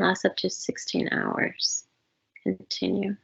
lasts up to 16 hours. Continue.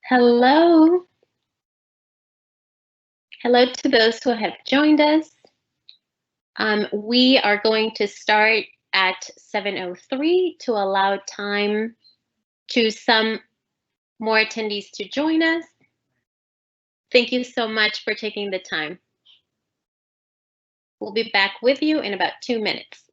Hello. Hello to those who have joined us. We are going to start at 7:03 to allow time to some more attendees to join us. Thank you so much for taking the time. We'll be back with you in about 2 minutes.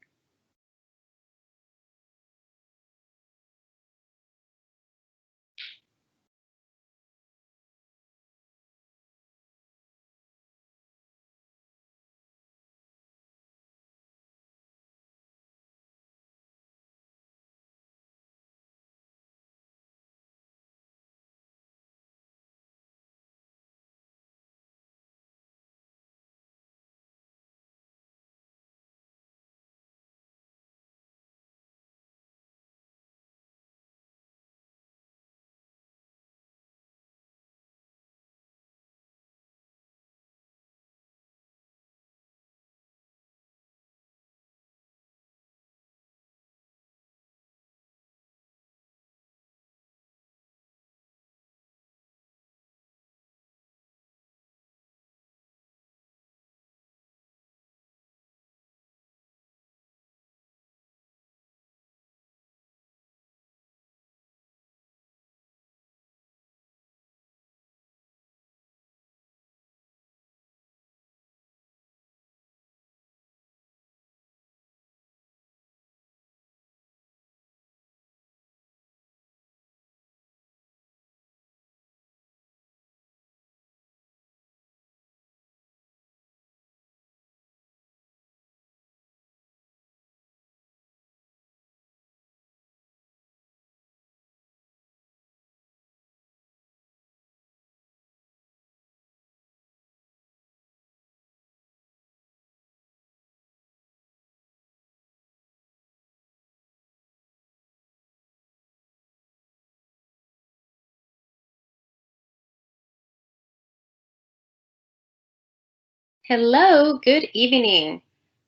Hello, good evening.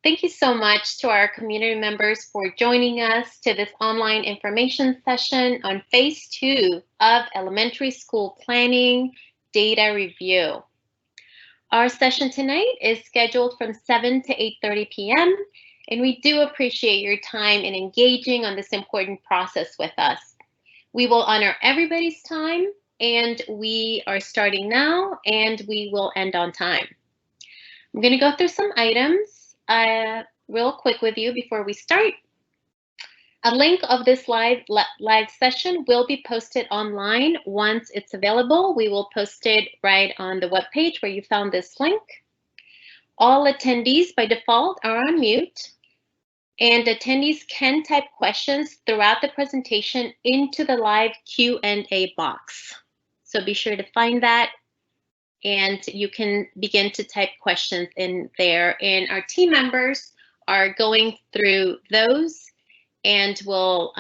Thank you so much to our community members for joining us to this online information session on phase 2 of elementary school planning data review. Our session tonight is scheduled from 7 to 8:30 p.m. And we do appreciate your time in engaging on this important process with us. We will honor everybody's time, and we are starting now, and we will end on time. I'm going to go through some items real quick with you before we start. A link of this live session will be posted online once it's available. We will post it right on the webpage where you found this link. All attendees by default are on mute, and attendees can type questions throughout the presentation into the live Q&A box. So be sure to find that, and you can begin to type questions in there. And our team members are going through those and will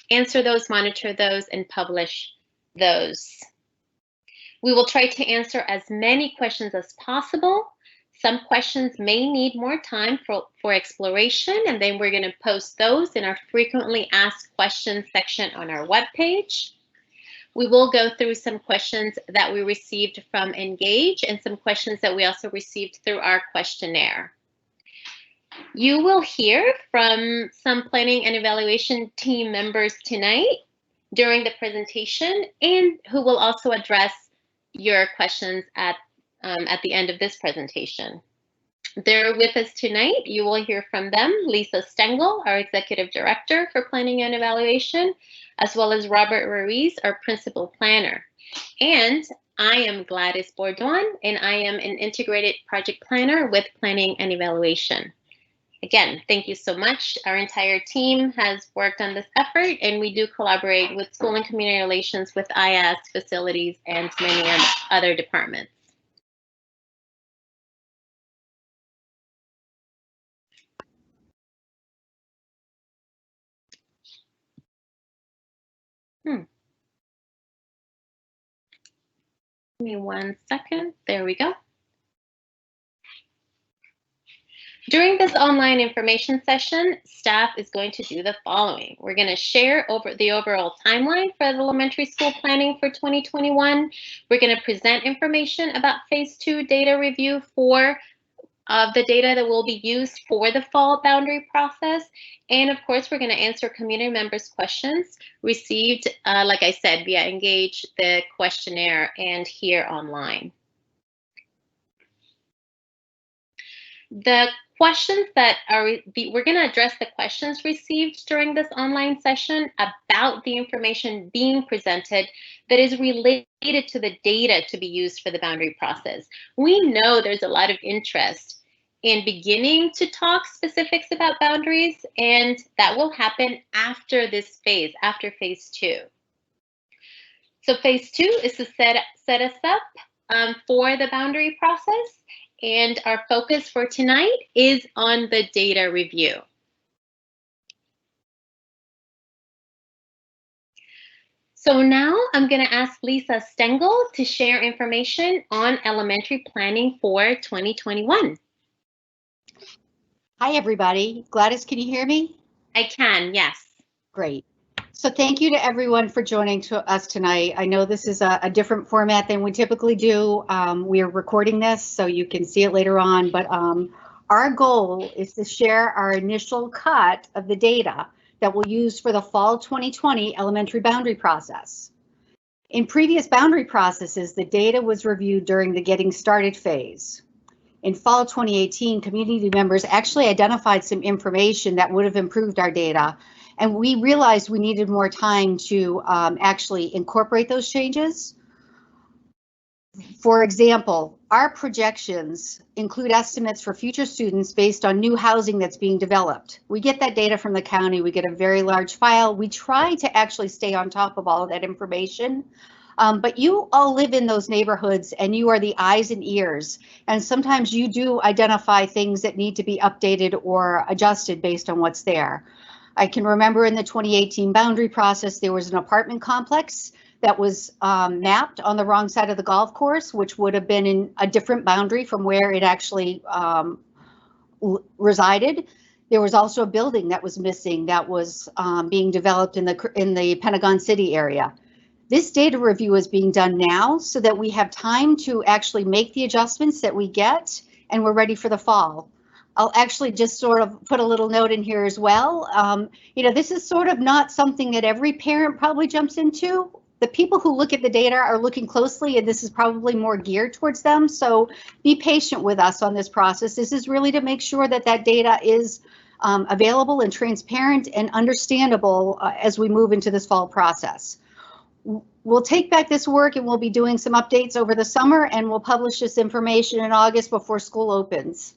answer those, monitor those, and publish those. We will try to answer as many questions as possible. Some questions may need more time for exploration, and then we're going to post those in our frequently asked questions section on our webpage. We will go through some questions that we received from Engage and some questions that we also received through our questionnaire. You will hear from some planning and evaluation team members tonight during the presentation, and who will also address your questions at the end of this presentation. They're with us tonight. You will hear from them, Lisa Stengel, our Executive Director for Planning and Evaluation, as well as Robert Ruiz, our Principal Planner. And I am Gladys Borduan, and I am an Integrated Project Planner with Planning and Evaluation. Again, thank you so much. Our entire team has worked on this effort, and we do collaborate with School and Community Relations, with IAS, facilities, and many other departments. Give me 1 second. There we go. During this online information session, staff is going to do the following. We're going to share the overall timeline for the elementary school planning for 2021. We're going to present information about Phase 2 data review for the data that will be used for the fall boundary process. And of course, we're going to answer community members' questions received, like I said, via Engage, the questionnaire, and here online. The questions that we're going to address the questions received during this online session about the information being presented that is related to the data to be used for the boundary process. We know there's a lot of interest in beginning to talk specifics about boundaries, and that will happen after this phase, after Phase 2. So Phase 2 is to set us up for the boundary process. And our focus for tonight is on the data review. So now I'm going to ask Lisa Stengel to share information on elementary planning for 2021. Hi, everybody. Gladys, can you hear me? I can, yes. Great. So thank you to everyone for joining us tonight. I know this is a different format than we typically do. We are recording this so you can see it later on, but our goal is to share our initial cut of the data that we'll use for the fall 2020 elementary boundary process. In previous boundary processes, the data was reviewed during the getting started phase. In fall 2018, community members actually identified some information that would have improved our data, and we realized we needed more time to actually incorporate those changes. For example, our projections include estimates for future students based on new housing that's being developed. We get that data from the county, we get a very large file. We try to actually stay on top of all of that information. But you all live in those neighborhoods and you are the eyes and ears. And sometimes you do identify things that need to be updated or adjusted based on what's there. I can remember in the 2018 boundary process, there was an apartment complex that was mapped on the wrong side of the golf course, which would have been in a different boundary from where it actually resided. There was also a building that was missing that was being developed in the Pentagon City area. This data review is being done now so that we have time to actually make the adjustments that we get and we're ready for the fall. I'll actually just sort of put a little note in here as well. This is sort of not something that every parent probably jumps into. The people who look at the data are looking closely, and this is probably more geared towards them. So be patient with us on this process. This is really to make sure that that data is available and transparent and understandable as we move into this fall process. We'll take back this work and we'll be doing some updates over the summer, and we'll publish this information in August before school opens.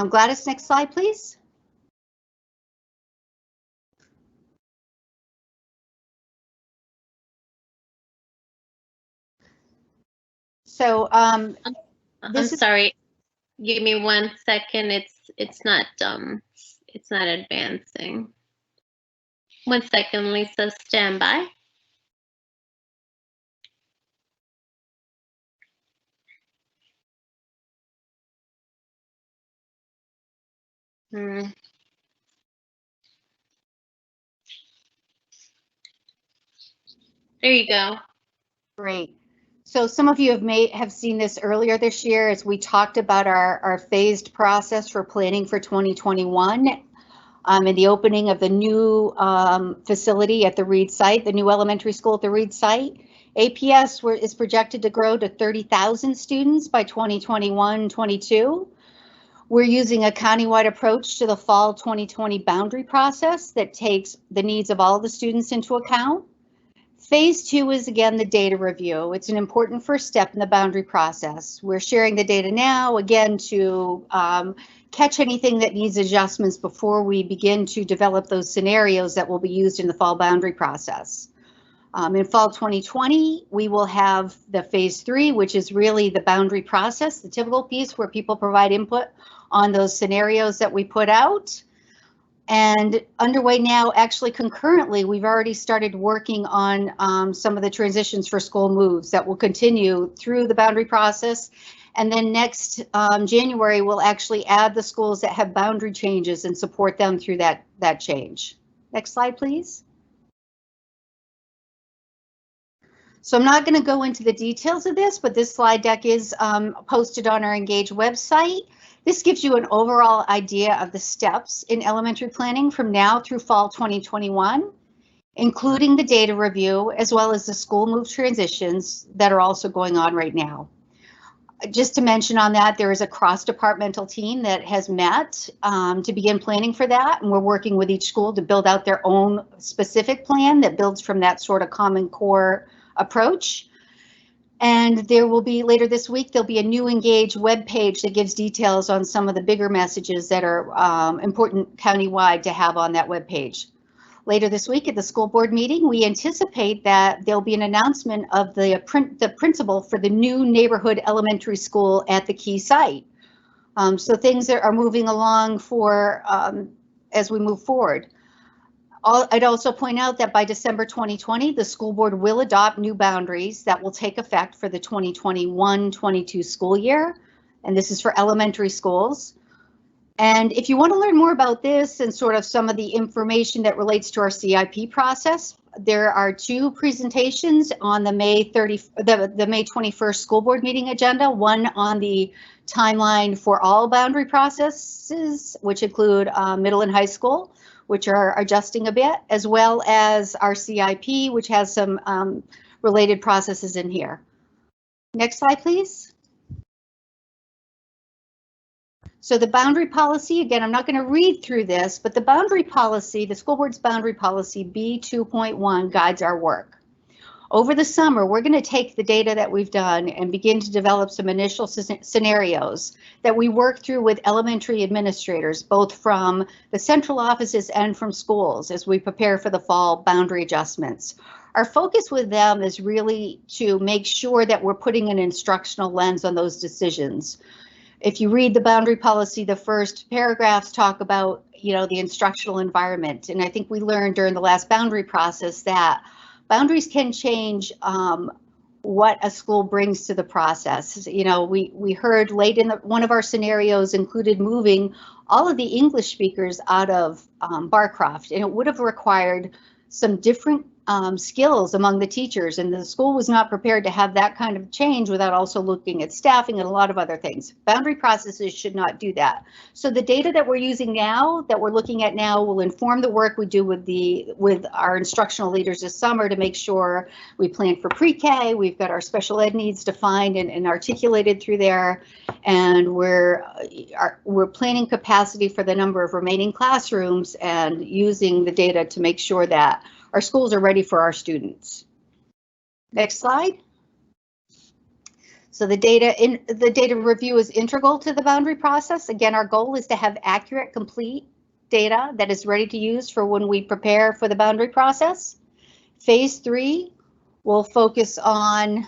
Gladys, next slide, please. So I'm sorry. Give me 1 second. It's not advancing. 1 second, Lisa. Stand by. There you go. Great. So some of you have seen this earlier this year as we talked about our phased process for planning for 2021 and the opening of the new facility at the Reed site, the new elementary school at the Reed site. APS is projected to grow to 30,000 students by 2021-22. We're using a countywide approach to the fall 2020 boundary process that takes the needs of all the students into account. Phase 2 is again the data review. It's an important first step in the boundary process. We're sharing the data now again to catch anything that needs adjustments before we begin to develop those scenarios that will be used in the fall boundary process. In fall 2020, we will have the phase 3, which is really the boundary process, the typical piece where people provide input on those scenarios that we put out. And underway now, actually concurrently, we've already started working on some of the transitions for school moves that will continue through the boundary process. And then next January, we'll actually add the schools that have boundary changes and support them through that change. Next slide, please. So I'm not going to go into the details of this, but this slide deck is posted on our Engage website. This gives you an overall idea of the steps in elementary planning from now through fall 2021, including the data review, as well as the school move transitions that are also going on right now. Just to mention on that, there is a cross-departmental team that has met to begin planning for that, and we're working with each school to build out their own specific plan that builds from that sort of common core approach. And there will be, later this week, there'll be a new Engage webpage that gives details on some of the bigger messages that are important countywide to have on that webpage. Later this week at the school board meeting, we anticipate that there'll be an announcement of the principal for the new neighborhood elementary school at the key site. So things are moving along for as we move forward. I'd also point out that by December 2020, the school board will adopt new boundaries that will take effect for the 2021-22 school year, and this is for elementary schools. And if you want to learn more about this and sort of some of the information that relates to our CIP process, there are 2 presentations on the May 21st school board meeting agenda, one on the timeline for all boundary processes, which include middle and high school, which are adjusting a bit, as well as our CIP, which has some related processes in here. Next slide, please. So the boundary policy, again, I'm not going to read through this, but the boundary policy, the school board's boundary policy B2.1 guides our work. Over the summer, we're going to take the data that we've done and begin to develop some initial scenarios that we work through with elementary administrators, both from the central offices and from schools as we prepare for the fall boundary adjustments. Our focus with them is really to make sure that we're putting an instructional lens on those decisions. If you read the boundary policy, the first paragraphs talk about, the instructional environment. And I think we learned during the last boundary process that boundaries can change what a school brings to the process. We heard late in one of our scenarios included moving all of the English speakers out of Barcroft, and it would have required some different skills among the teachers, and the school was not prepared to have that kind of change without also looking at staffing and a lot of other things. Boundary processes should not do that. So the data that we're using now, that we're looking at now, will inform the work we do with our instructional leaders this summer to make sure we plan for pre-K. We've got our special ed needs defined and articulated through there, and we're planning capacity for the number of remaining classrooms and using the data to make sure that our schools are ready for our students. Next slide. So the data review is integral to the boundary process. Again, our goal is to have accurate, complete data that is ready to use for when we prepare for the boundary process. Phase 3 will focus on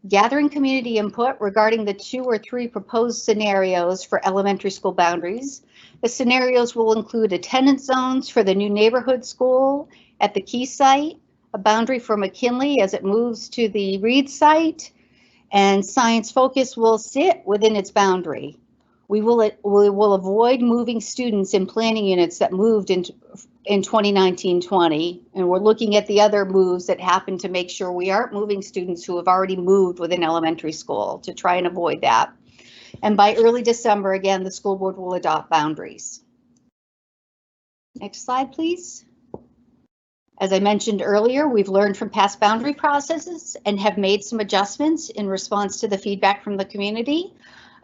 gathering community input regarding the 2 or 3 proposed scenarios for elementary school boundaries. The scenarios will include attendance zones for the new neighborhood school at the Key site, a boundary for McKinley as it moves to the Reed site, and Science Focus will sit within its boundary. We will avoid moving students in planning units that moved in 2019-20, and we're looking at the other moves that happen to make sure we aren't moving students who have already moved within elementary school to try and avoid that. And by early December, again, the school board will adopt boundaries. Next slide, please. As I mentioned earlier, we've learned from past boundary processes and have made some adjustments in response to the feedback from the community.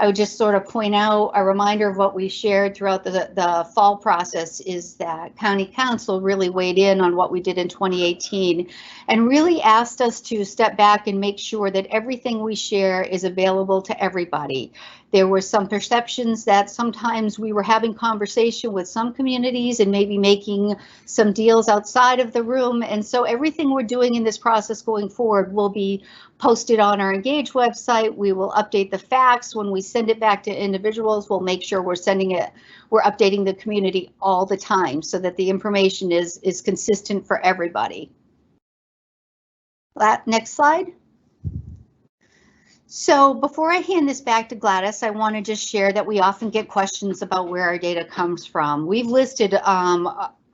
I would just sort of point out a reminder of what we shared throughout the fall process is that County Council really weighed in on what we did in 2018 and really asked us to step back and make sure that everything we share is available to everybody. There were some perceptions that sometimes we were having conversation with some communities and maybe making some deals outside of the room. And so everything we're doing in this process going forward will be posted on our Engage website. We will update the facts when we send it back to individuals. We'll make sure we're updating the community all the time so that the information is consistent for everybody. Next slide. So before I hand this back to Gladys, I want to just share that we often get questions about where our data comes from. We've listed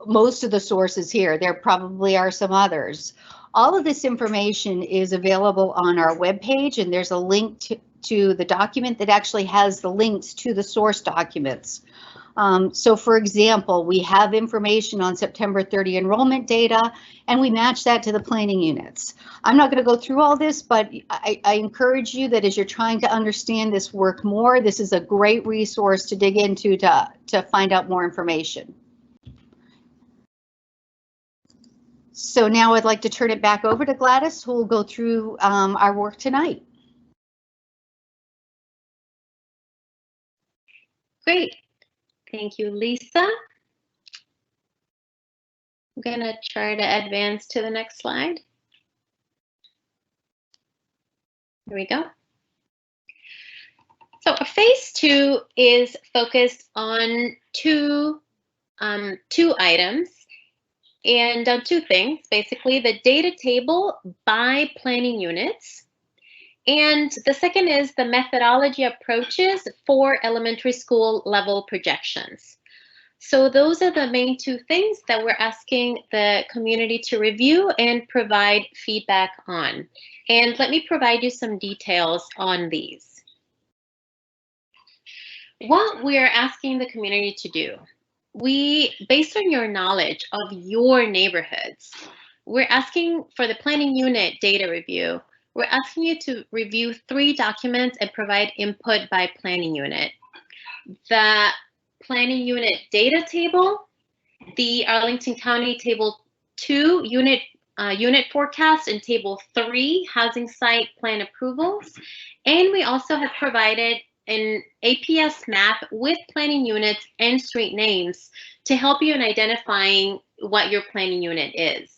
most of the sources here. There probably are some others. All of this information is available on our webpage, and there's a link to the document that actually has the links to the source documents. So for example, we have information on September 30 enrollment data, and we match that to the planning units. I'm not going to go through all this, but I encourage you that as you're trying to understand this work more, this is a great resource to dig into to find out more information. So now I'd like to turn it back over to Gladys, who will go through our work tonight. Great. Thank you, Lisa. I'm going to try to advance to the next slide. Here we go. So phase 2 is focused on two items and two things, basically the data table by planning units. And the second is the methodology approaches for elementary school level projections. So those are the main two things that we're asking the community to review and provide feedback on. And let me provide you some details on these. What we're asking the community to do, based on your knowledge of your neighborhoods, we're asking for the planning unit data review. We're asking you to review 3 documents and provide input by planning unit. The planning unit data table, the Arlington County Table 2 unit forecast, and Table 3 housing site plan approvals. And we also have provided an APS map with planning units and street names to help you in identifying what your planning unit is.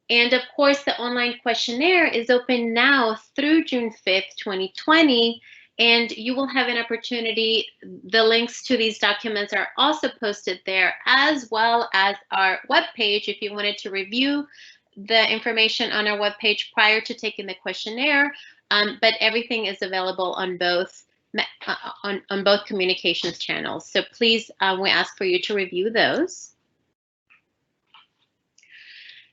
And of course, the online questionnaire is open now through June 5th, 2020, and you will have an opportunity. The links to these documents are also posted there, as well as our webpage if you wanted to review the information on our webpage prior to taking the questionnaire. But everything is available on both communications channels. So please, we ask for you to review those.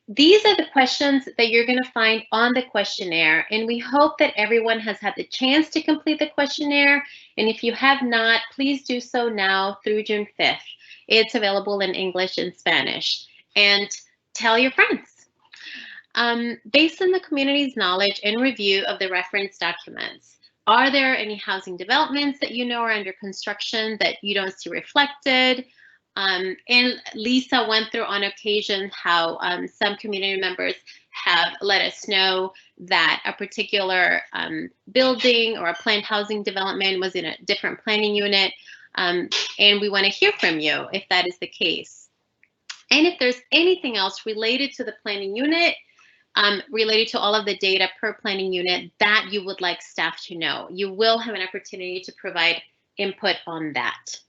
These are the questions that you're going to find on the questionnaire, and we hope that everyone has had the chance to complete the questionnaire. And if you have not, please do so now through June 5th. It's available in English and Spanish. And tell your friends. Based on the community's knowledge and review of the reference documents, are there any housing developments that you know are under construction that you don't see reflected? And Lisa went through on occasion how some community members have let us know that a particular building or a planned housing development was in a different planning unit. And we want to hear from you if that is the case. And if there's anything else related to the planning unit, related to all of the data per planning unit that you would like staff to know, you will have an opportunity to provide input on that.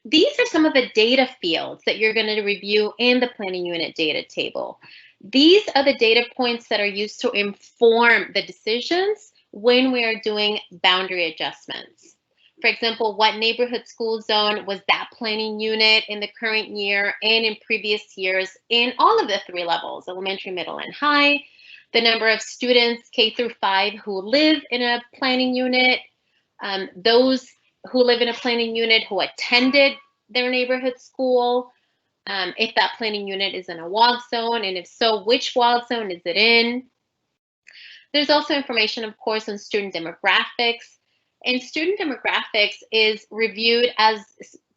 These are some of the data fields that you're going to review in the planning unit data table. These are the data points that are used to inform the decisions when we are doing boundary adjustments. For example, what neighborhood school zone was that planning unit in the current year and in previous years in all of the 3 levels, elementary, middle, and high, the number of students K through 5 who live in a planning unit, those who live in a planning unit who attended their neighborhood school, if that planning unit is in a WOG zone, and if so, which WOG zone is it in? There's also information, of course, on student demographics. And student demographics is reviewed as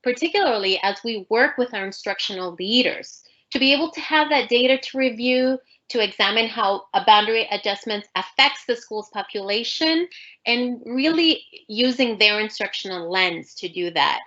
particularly as we work with our instructional leaders to be able to have that data to review, to examine how a boundary adjustments affects the school's population, and really using their instructional lens to do that.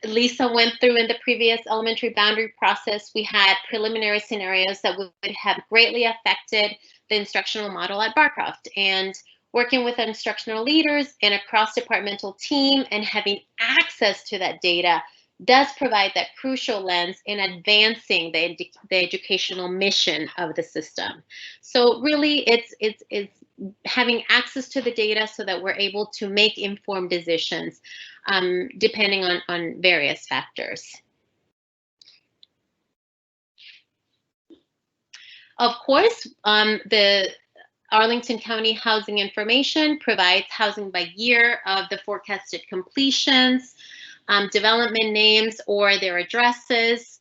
Lisa went through in the previous elementary boundary process, we had preliminary scenarios that would have greatly affected the instructional model at Barcroft, and working with instructional leaders and a cross-departmental team and having access to that data does provide that crucial lens in advancing the educational mission of the system. So really it's having access to the data so that we're able to make informed decisions depending on various factors. Of course, the Arlington County Housing Information provides housing by year of the forecasted completions, development names or their addresses,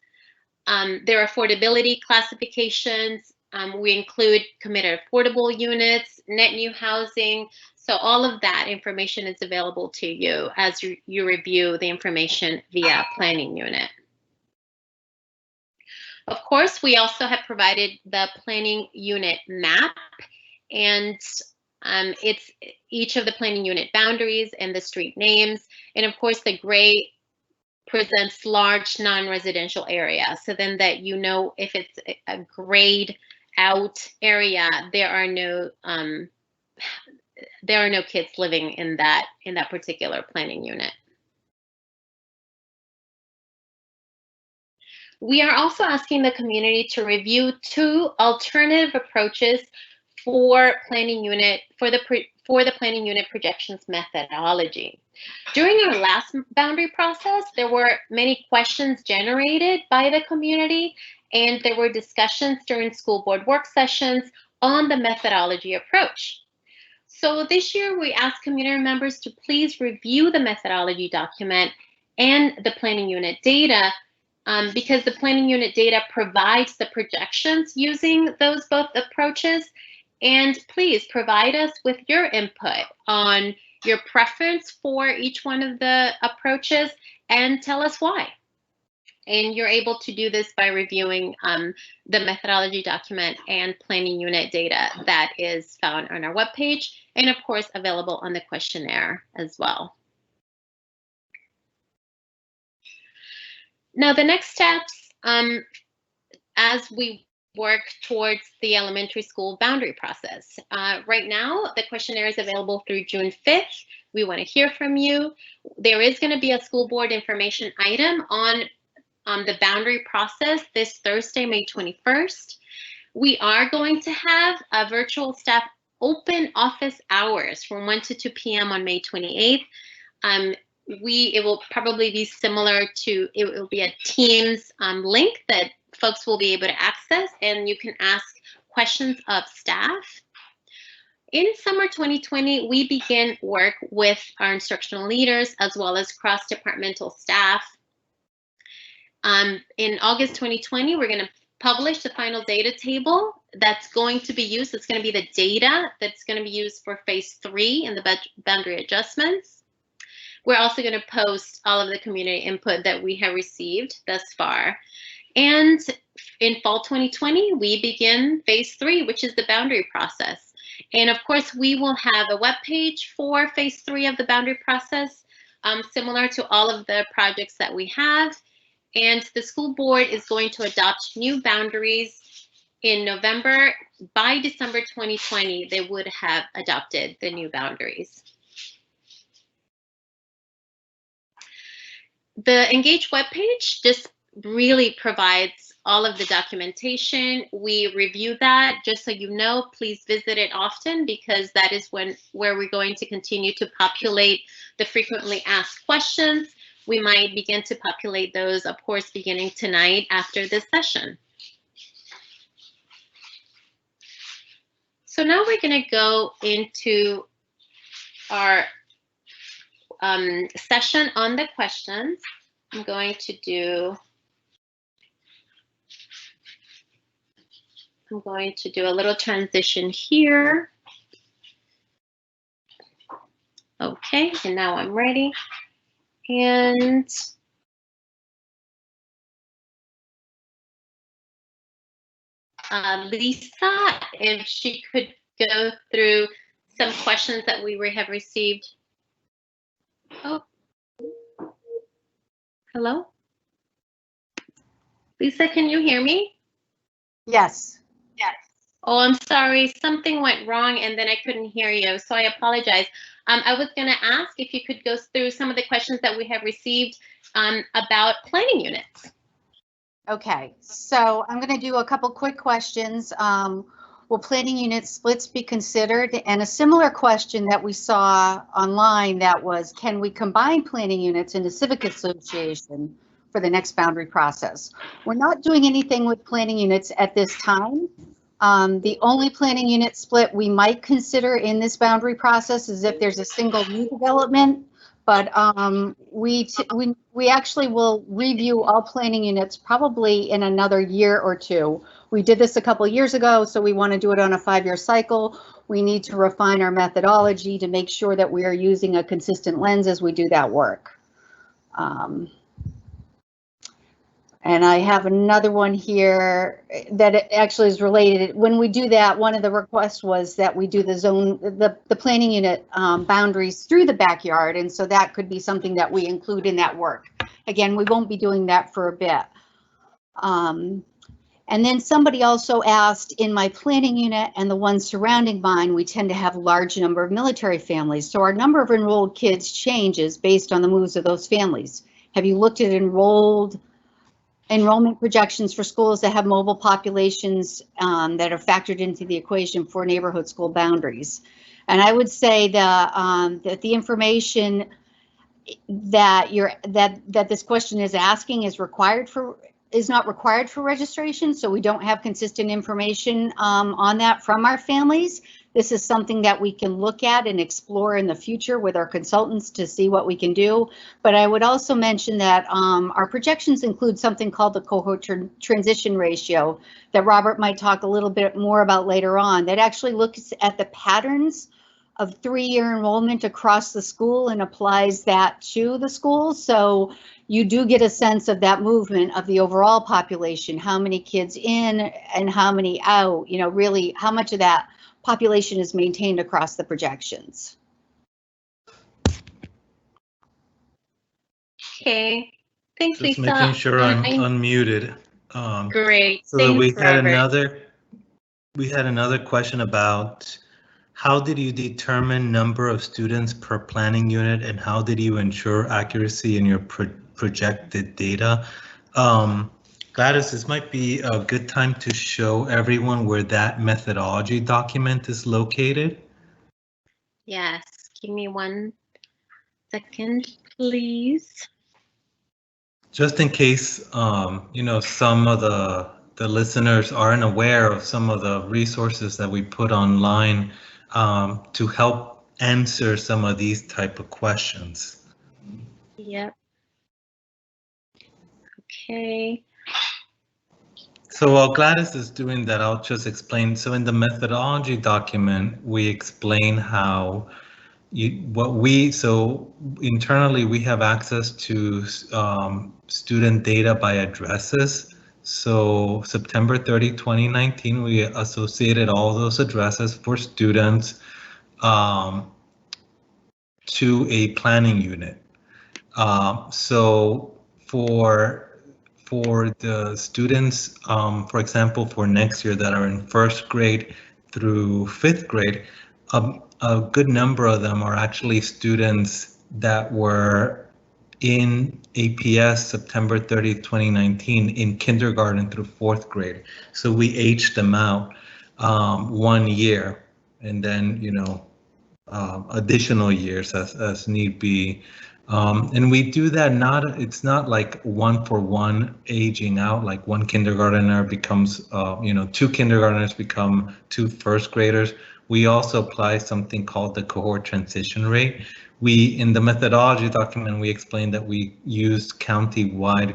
their affordability classifications. We include committed affordable units, net new housing. So all of that information is available to you as you review the information via planning unit. Of course, we also have provided the planning unit map, and it's each of the planning unit boundaries and the street names. And of course, the gray presents large non-residential area. So then that you know if it's a grayed out area, there are no kids living in that particular planning unit. We are also asking the community to review 2 alternative approaches for planning unit for the planning unit projections methodology. During our last boundary process, there were many questions generated by the community, and there were discussions during school board work sessions on the methodology approach. So this year, we asked community members to please review the methodology document and the planning unit data, because the planning unit data provides the projections using those both approaches. And please provide us with your input on your preference for each one of the approaches and tell us why. And you're able to do this by reviewing the methodology document and planning unit data that is found on our webpage, and of course available on the questionnaire as well. Now the next steps, as we work towards the elementary school boundary process. Right now, the questionnaire is available through June 5th. We want to hear from you. There is going to be a school board information item on the boundary process this Thursday, May 21st. We are going to have a virtual staff open office hours from 1 to 2 p.m. on May 28th. it will probably be similar to, it will be a Teams link that folks will be able to access, and you can ask questions of staff. In summer 2020, we begin work with our instructional leaders as well as cross-departmental staff. In August 2020, we're going to publish the final data table that's going to be used. It's going to be the data that's going to be used for phase 3 in the boundary adjustments. We're also going to post all of the community input that we have received thus far. And in fall 2020, we begin phase 3, which is the boundary process. And of course, we will have a web page for phase 3 of the boundary process, similar to all of the projects that we have. And the school board is going to adopt new boundaries in November. By December 2020, they would have adopted the new boundaries. The Engage webpage just really provides all of the documentation. We review that, just so you know. Please visit it often, because that is where we're going to continue to populate the frequently asked questions. We might begin to populate those, of course, beginning tonight after this session. So now we're going to go into our session on the questions. I'm going to do a little transition here. Okay, and now I'm ready. And Lisa, if she could go through some questions that we have received. Oh, hello? Lisa, can you hear me? Yes. Yes. Oh, I'm sorry. Something went wrong and then I couldn't hear you, so I apologize. I was going to ask if you could go through some of the questions that we have received about planning units. Okay, so I'm going to do a couple quick questions. Will planning unit splits be considered? And a similar question that we saw online, that was, can we combine planning units into civic association for the next boundary process? We're not doing anything with planning units at this time. The only planning unit split we might consider in this boundary process is if there's a single new development, but we actually will review all planning units probably in another year or two. We did this a couple years ago, so we want to do it on a 5-year cycle. We need to refine our methodology to make sure that we are using a consistent lens as we do that work. And I have another one here that actually is related. When we do that, one of the requests was that we do the planning unit boundaries through the backyard. And so that could be something that we include in that work. Again, we won't be doing that for a bit. And then somebody also asked, in my planning unit and the ones surrounding mine, we tend to have a large number of military families. So our number of enrolled kids changes based on the moves of those families. Have you looked at enrollment projections for schools that have mobile populations that are factored into the equation for neighborhood school boundaries? And I would say that the information that this question is asking is not required for registration, so we don't have consistent information on that from our families. This is something that we can look at and explore in the future with our consultants to see what we can do. But I would also mention that our projections include something called the cohort transition ratio that Robert might talk a little bit more about later on, that actually looks at the patterns of 3-year enrollment across the school and applies that to the school. So you do get a sense of that movement of the overall population, how many kids in and how many out, you know, really how much of that population is maintained across the projections. Okay, thanks, Just Lisa. making sure I'm unmuted. Great. So thanks, we had another question about how did you determine number of students per planning unit, and how did you ensure accuracy in your projected data? Gladys, this might be a good time to show everyone where that methodology document is located. Yes, give me 1 second, please. Just in case, some of the listeners aren't aware of some of the resources that we put online to help answer some of these type of questions. Yep. Okay. So while Gladys is doing that, I'll just explain. So in the methodology document, we explain how so internally we have access to student data by addresses. So September 30, 2019, we associated all those addresses for students to a planning unit. So for the students, for example, for next year that are in first grade through fifth grade, a good number of them are actually students that were in APS September 30, 2019 in kindergarten through fourth grade. So we aged them out 1 year, and then, additional years as need be. And we do that it's not like 1-for-1 aging out, like one kindergartner becomes, 2 kindergartners become 2 first graders. We also apply something called the cohort transition rate. In the methodology document, we explained that we used county-wide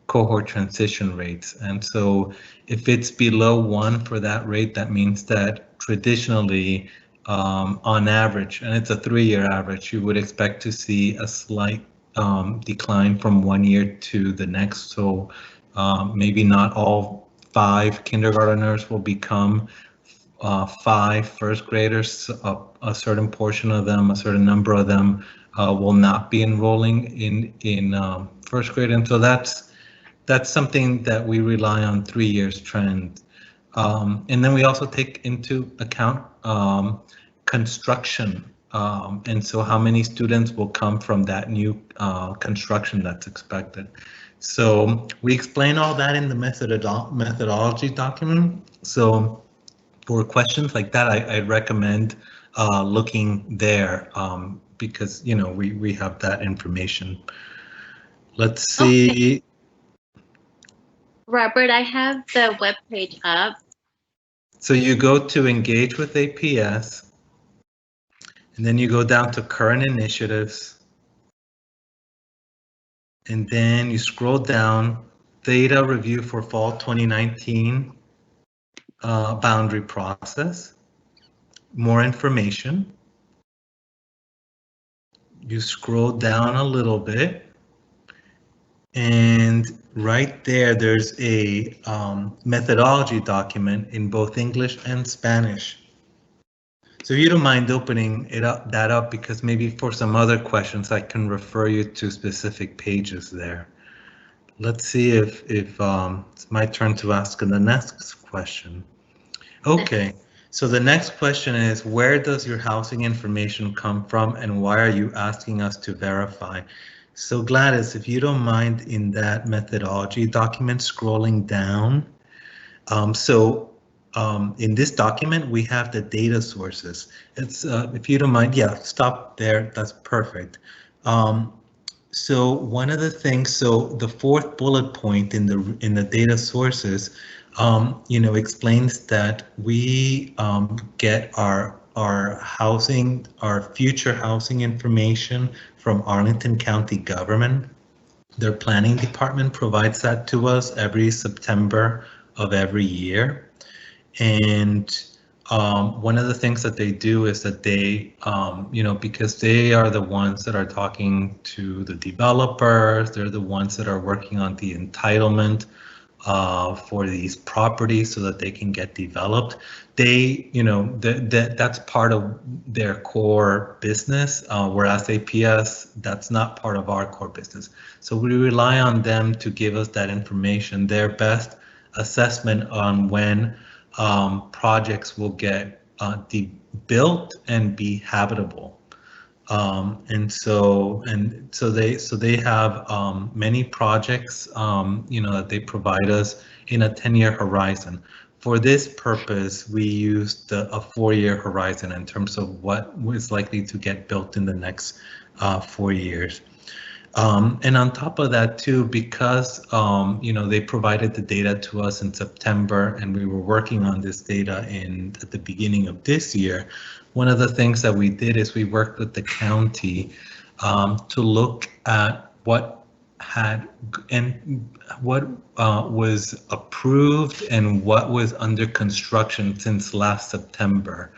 cohort transition rates. And so if it's below 1 for that rate, that means that traditionally, on average, and it's a 3-year average, you would expect to see a slight decline from 1 year to the next. So maybe not all 5 kindergartners will become 5 first graders. A certain portion of them, a certain number of them will not be enrolling in first grade. And so that's something that we rely on 3 years trend. And then we also take into account construction. And so how many students will come from that new construction that's expected. So we explain all that in the methodology document. So for questions like that, I'd recommend looking there because, we have that information. Let's see. Okay. Robert, I have the webpage up. So you go to engage with APS, and then you go down to current initiatives, and then you scroll down, data review for fall 2019 boundary process, more information. You scroll down a little bit, and right there's a methodology document in both English and Spanish. So if you don't mind opening that up, because maybe for some other questions I can refer you to specific pages there. Let's see if it's my turn to ask the next question. Okay, so the next question is, where does your housing information come from, and why are you asking us to verify? So Gladys, if you don't mind, in that methodology document, scrolling down, in this document, we have the data sources. It's if you don't mind, yeah, stop there. That's perfect. So one of the things, so the fourth bullet point in the data sources, explains that we get our housing, our future housing information from Arlington County government. Their planning department provides that to us every September of every year. And one of the things that they do is that they, because they are the ones that are talking to the developers, they're the ones that are working on the entitlement for these properties so that they can get developed. They, that's part of their core business, whereas APS, that's not part of our core business. So we rely on them to give us that information, their best assessment on when projects will get built and be habitable. And so they have many projects, that they provide us in a 10-year horizon. For this purpose, we used a 4-year horizon in terms of what was likely to get built in the next 4 years. And on top of that too, because they provided the data to us in September, and we were working on this data at the beginning of this year. One of the things that we did is we worked with the county to look at what was approved and what was under construction since last September.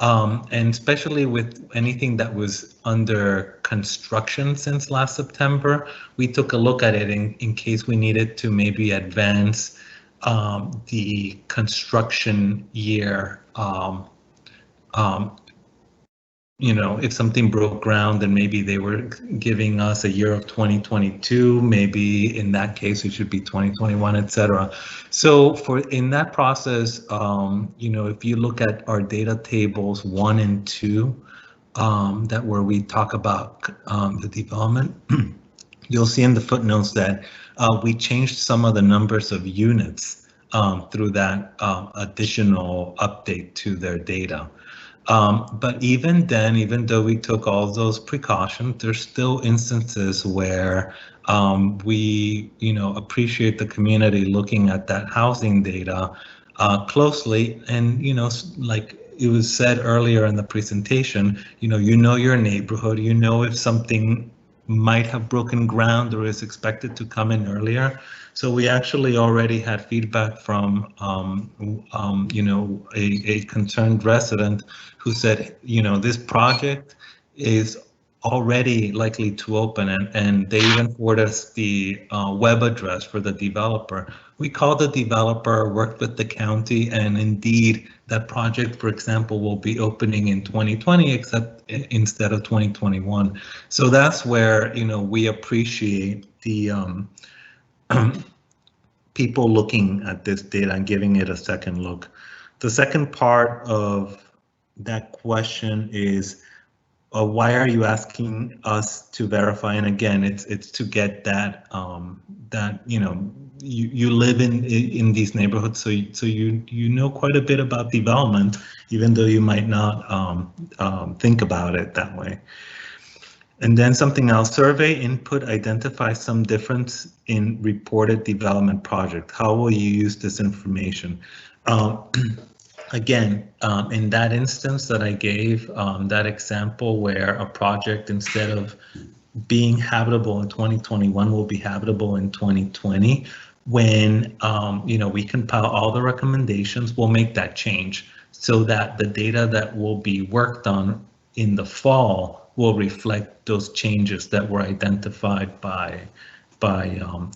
And especially with anything that was under construction since last September, we took a look at it in case we needed to maybe advance the construction year. If something broke ground, then maybe they were giving us a year of 2022, maybe in that case it should be 2021, etc. So in that process, if you look at our data tables 1 and 2, where we talk about the development, you'll see in the footnotes that we changed some of the numbers of units through that additional update to their data. But even then, even though we took all those precautions, there's still instances where we, appreciate the community looking at that housing data closely. And, like it was said earlier in the presentation, you know your neighborhood, if something might have broken ground or is expected to come in earlier. So we actually already had feedback from, a concerned resident who said, this project is already likely to open, and they even forwarded us the web address for the developer. We called the developer, worked with the county, and indeed that project, for example, will be opening in 2020 instead of 2021. So that's where we appreciate the people looking at this data and giving it a second look. The second part of that question is, why are you asking us to verify? And again, it's to get that you live in these neighborhoods, so you know quite a bit about development, even though you might not think about it that way. And then something else, survey input identifies some difference in reported development project. How will you use this information? Again, in that instance that I gave, that example where a project, instead of being habitable in 2021, will be habitable in 2020, when we compile all the recommendations, we'll make that change so that the data that will be worked on in the fall will reflect those changes that were identified by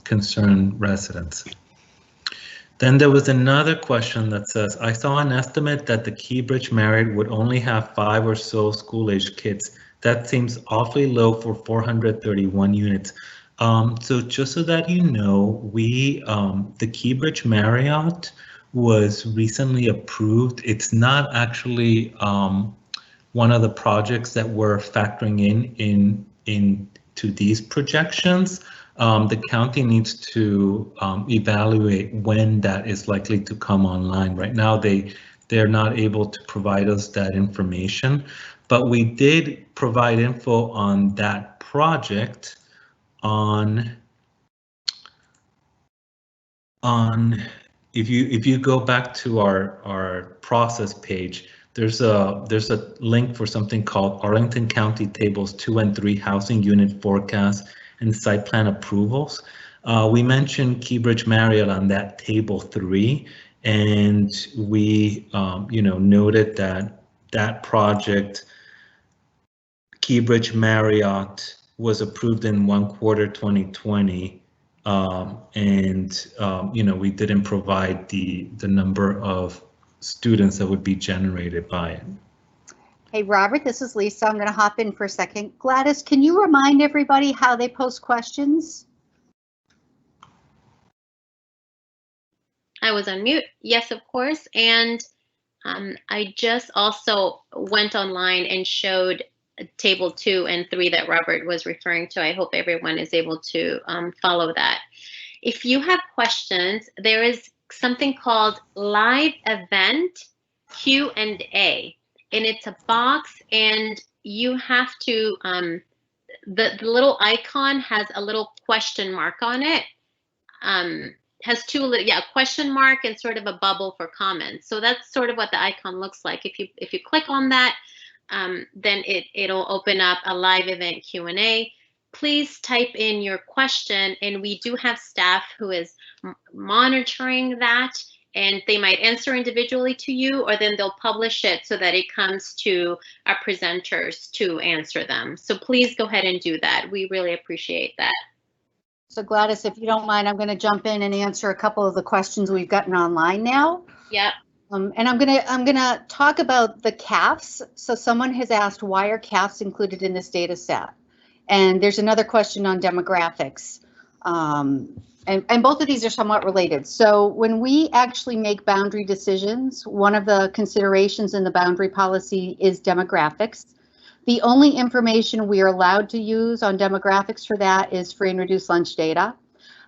concerned residents. Then there was another question that says, I saw an estimate that the Keybridge Marriott would only have 5 or so school-aged kids. That seems awfully low for 431 units. So just so that you know, the Keybridge Marriott was recently approved. It's not actually one of the projects that we're factoring into these projections. The county needs to evaluate when that is likely to come online. Right now, they're not able to provide us that information, but we did provide info on that project if you go back to our process page, there's a link for something called Arlington County Tables 2 and 3 Housing Unit Forecast and Site Plan Approvals. We mentioned Keybridge Marriott on that table 3, and we noted that project, Keybridge Marriott, was approved in 1Q 2020, and we didn't provide the number of students that would be generated by it. Hey, Robert, this is Lisa. I'm going to hop in for a second. Gladys, can you remind everybody how they post questions? I was on mute. Yes, of course. And I just also went online and showed table 2 and 3 that Robert was referring to. I hope everyone is able to follow that. If you have questions, there is something called live event Q&A, and it's a box, and you have to the little icon has a little question mark on it. Has two, yeah, question mark and sort of a bubble for comments. So that's sort of what the icon looks like. If you click on that, then it'll open up a live event Q&A. Please type in your question, and we do have staff who is monitoring that, and they might answer individually to you, or then they'll publish it so that it comes to our presenters to answer them. So please go ahead and do that. We really appreciate that. So Gladys, if you don't mind, I'm going to jump in and answer a couple of the questions we've gotten online now. Yep. And I'm gonna talk about the CAFs. So someone has asked, why are CAFs included in this data set? And there's another question on demographics. And both of these are somewhat related. So when we actually make boundary decisions, one of the considerations in the boundary policy is demographics. The only information we are allowed to use on demographics for that is free and reduced lunch data.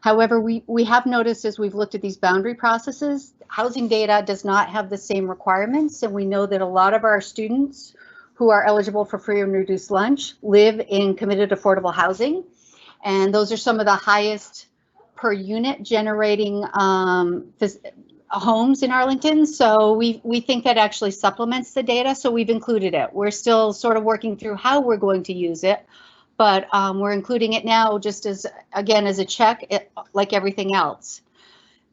However, we have noticed as we've looked at these boundary processes, housing data does not have the same requirements, and we know that a lot of our students who are eligible for free and reduced lunch live in committed affordable housing, and those are some of the highest per unit generating homes in Arlington. So we think that actually supplements the data, so we've included it. We're still sort of working through how we're going to use it, but we're including it now just as, again, as a check, like everything else.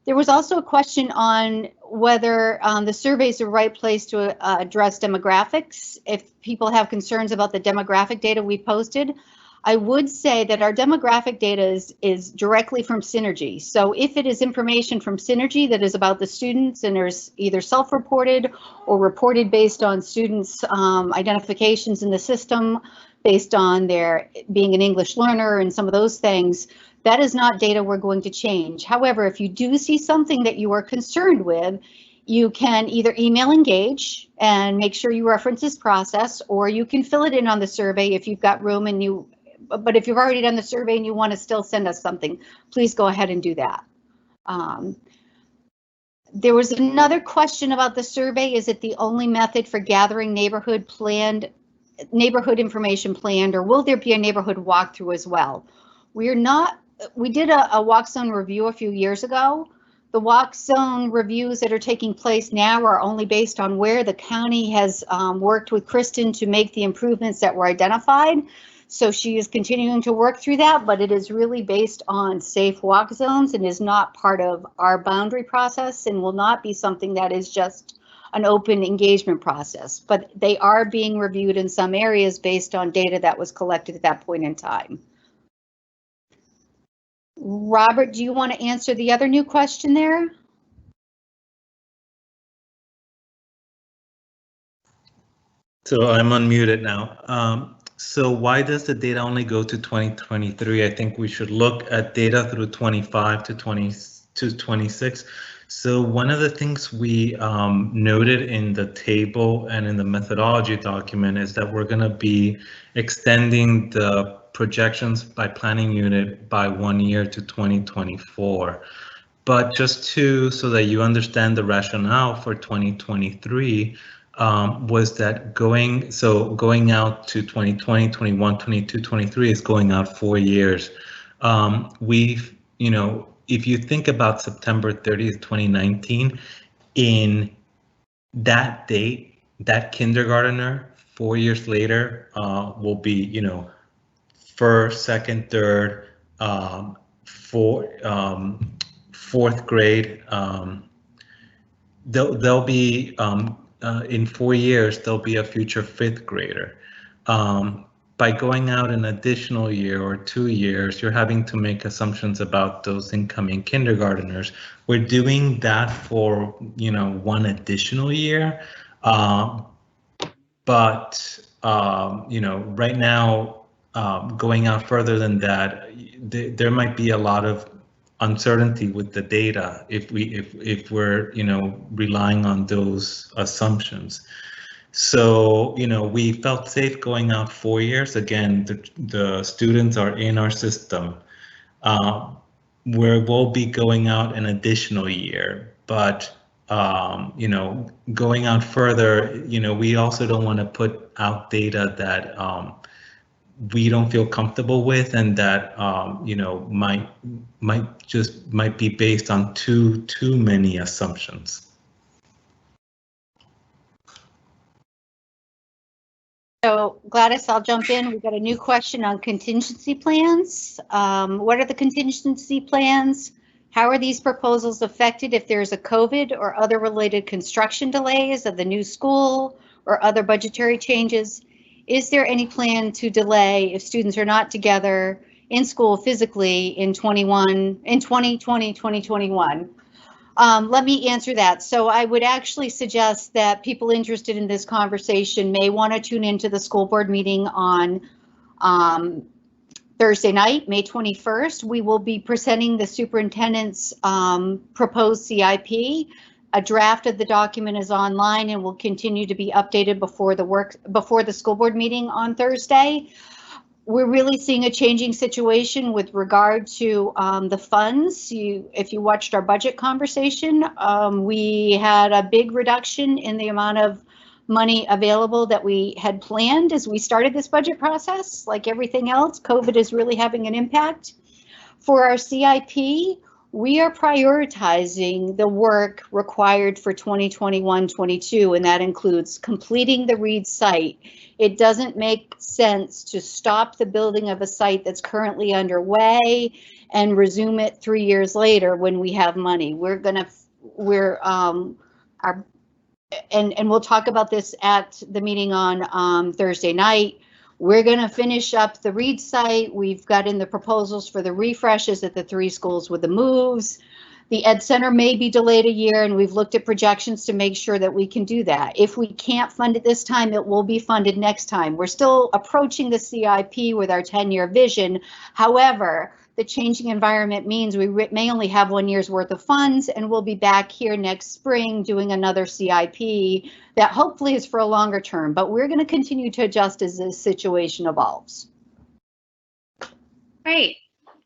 There was also a question on whether the survey is the right place to address demographics. If people have concerns about the demographic data we posted, I would say that our demographic data is directly from Synergy. So if it is information from Synergy that is about the students and there's either self-reported or reported based on students' identifications in the system, based on their being an English learner and some of those things, that is not data we're going to change. However, if you do see something that you are concerned with, you can either email Engage and make sure you reference this process, or you can fill it in on the survey if you've got room and you, but if you've already done the survey and you want to still send us something, please go ahead and do that. There was another question about the survey. Is it the only method for gathering neighborhood information planned, or will there be a neighborhood walkthrough as well? We did a walk zone review a few years ago. The walk zone reviews that are taking place now are only based on where the county has worked with Kristen to make the improvements that were identified. So she is continuing to work through that, but it is really based on safe walk zones and is not part of our boundary process and will not be something that is just an open engagement process. But they are being reviewed in some areas based on data that was collected at that point in time. Robert, do you want to answer the other new question there? So I'm unmuted now. So why does the data only go to 2023? I think we should look at data through 25 to 26. So one of the things we noted in the table and in the methodology document is that we're going to be extending the projections by planning unit by 1 year to 2024. But just so that you understand the rationale for 2023, was that going out to 2020, 21, 22, 23 is going out 4 years. If you think about September 30th, 2019, in that date, that kindergartner 4 years later will be, first, second, third, fourth grade. They'll be in 4 years, there'll be a future fifth grader. By going out an additional year or 2 years, you're having to make assumptions about those incoming kindergarteners. We're doing that for, one additional year. But right now, going out further than that, there might be a lot of uncertainty with the data if we're relying on those assumptions. So we felt safe going out 4 years. Again, the students are in our system. We'll be going out an additional year, but going out further, we also don't want to put out data we don't feel comfortable with, and that you know, might be based on too many assumptions. So Gladys, I'll jump in. We've got a new question on contingency plans. What are the contingency plans? How are these proposals affected if there's a COVID or other related construction delays of the new school or other budgetary changes? Is there any plan to delay if students are not together in school physically in 2020, 2021? Let me answer that. So I would actually suggest that people interested in this conversation may want to tune into the school board meeting on Thursday night, May 21st. We will be presenting the superintendent's proposed CIP. A draft of the document is online and will continue to be updated before the school board meeting on Thursday. We're really seeing a changing situation with regard to the funds. If you watched our budget conversation, we had a big reduction in the amount of money available that we had planned as we started this budget process. Like everything else, COVID is really having an impact. For our CIP, we are prioritizing the work required for 2021-22, and that includes completing the Reed site. It doesn't make sense to stop the building of a site that's currently underway and resume it 3 years later when we have money. And we'll talk about this at the meeting on Thursday night. We're going to finish up the Reed site. We've got in the proposals for the refreshes at the 3 schools with the moves. The Ed Center may be delayed a year, and we've looked at projections to make sure that we can do that. If we can't fund it this time, it will be funded next time. We're still approaching the CIP with our 10-year vision. However, the changing environment means we may only have 1 year's worth of funds, and we'll be back here next spring doing another CIP that hopefully is for a longer term, but we're going to continue to adjust as this situation evolves. Great.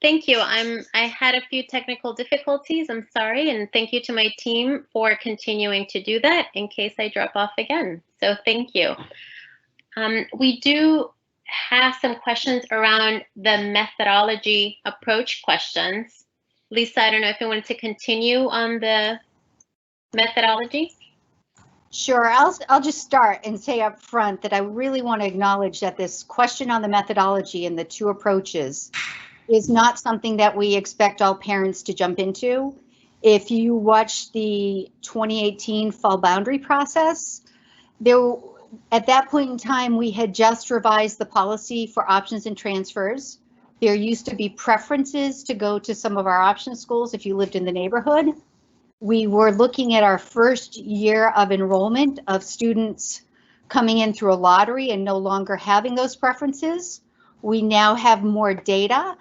Thank you. I had a few technical difficulties. I'm sorry, and thank you to my team for continuing to do that in case I drop off again. So thank you. We do have some questions around the methodology approach questions. Lisa, I don't know if you wanted to continue on the methodology. Sure, I'll just start and say up front that I really want to acknowledge that this question on the methodology and the 2 approaches is not something that we expect all parents to jump into. If you watch the 2018 fall boundary process, at that point in time, we had just revised the policy for options and transfers. There used to be preferences to go to some of our option schools if you lived in the neighborhood. We were looking at our first year of enrollment of students coming in through a lottery and no longer having those preferences. We now have more data.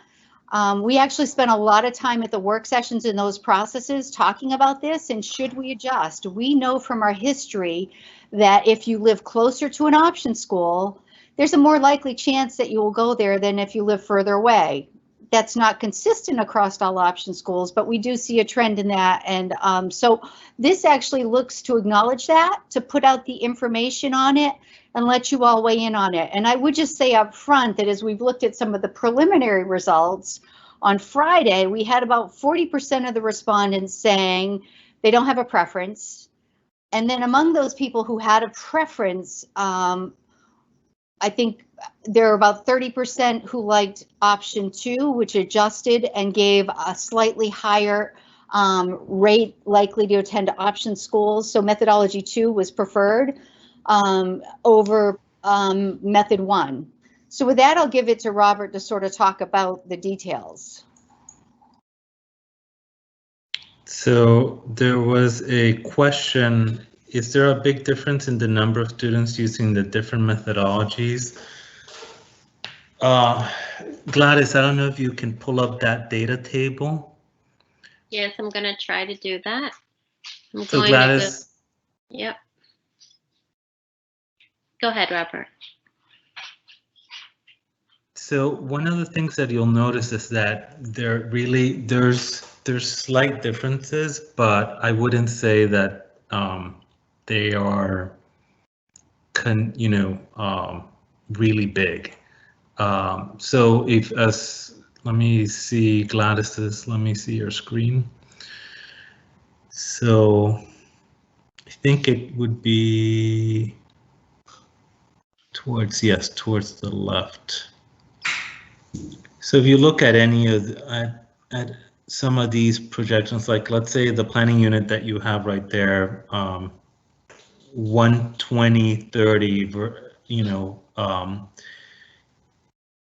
We actually spent a lot of time at the work sessions in those processes talking about this, and should we adjust? We know from our history that if you live closer to an option school, there's a more likely chance that you will go there than if you live further away. That's not consistent across all option schools, but we do see a trend in that. And so this actually looks to acknowledge that, to put out the information on it and let you all weigh in on it. And I would just say up front that as we've looked at some of the preliminary results, on Friday, we had about 40% of the respondents saying they don't have a preference. And then among those people who had a preference, I think there are about 30% who liked option 2, which adjusted and gave a slightly higher rate likely to attend option schools. So methodology 2 was preferred over method 1. So with that, I'll give it to Robert to sort of talk about the details. So there was a question, is there a big difference in the number of students using the different methodologies? Gladys, I don't know if you can pull up that data table. Yes, I'm going to try to do that. So Gladys. Yep. Go ahead, Robert. So one of the things that you'll notice is that there's slight differences, but I wouldn't say that they are really big. So if let me see Gladys's, let me see your screen. So I think it would be towards, yes, towards the left. So if you look at any of at some of these projections, like let's say the planning unit that you have right there, 120, 30, you know,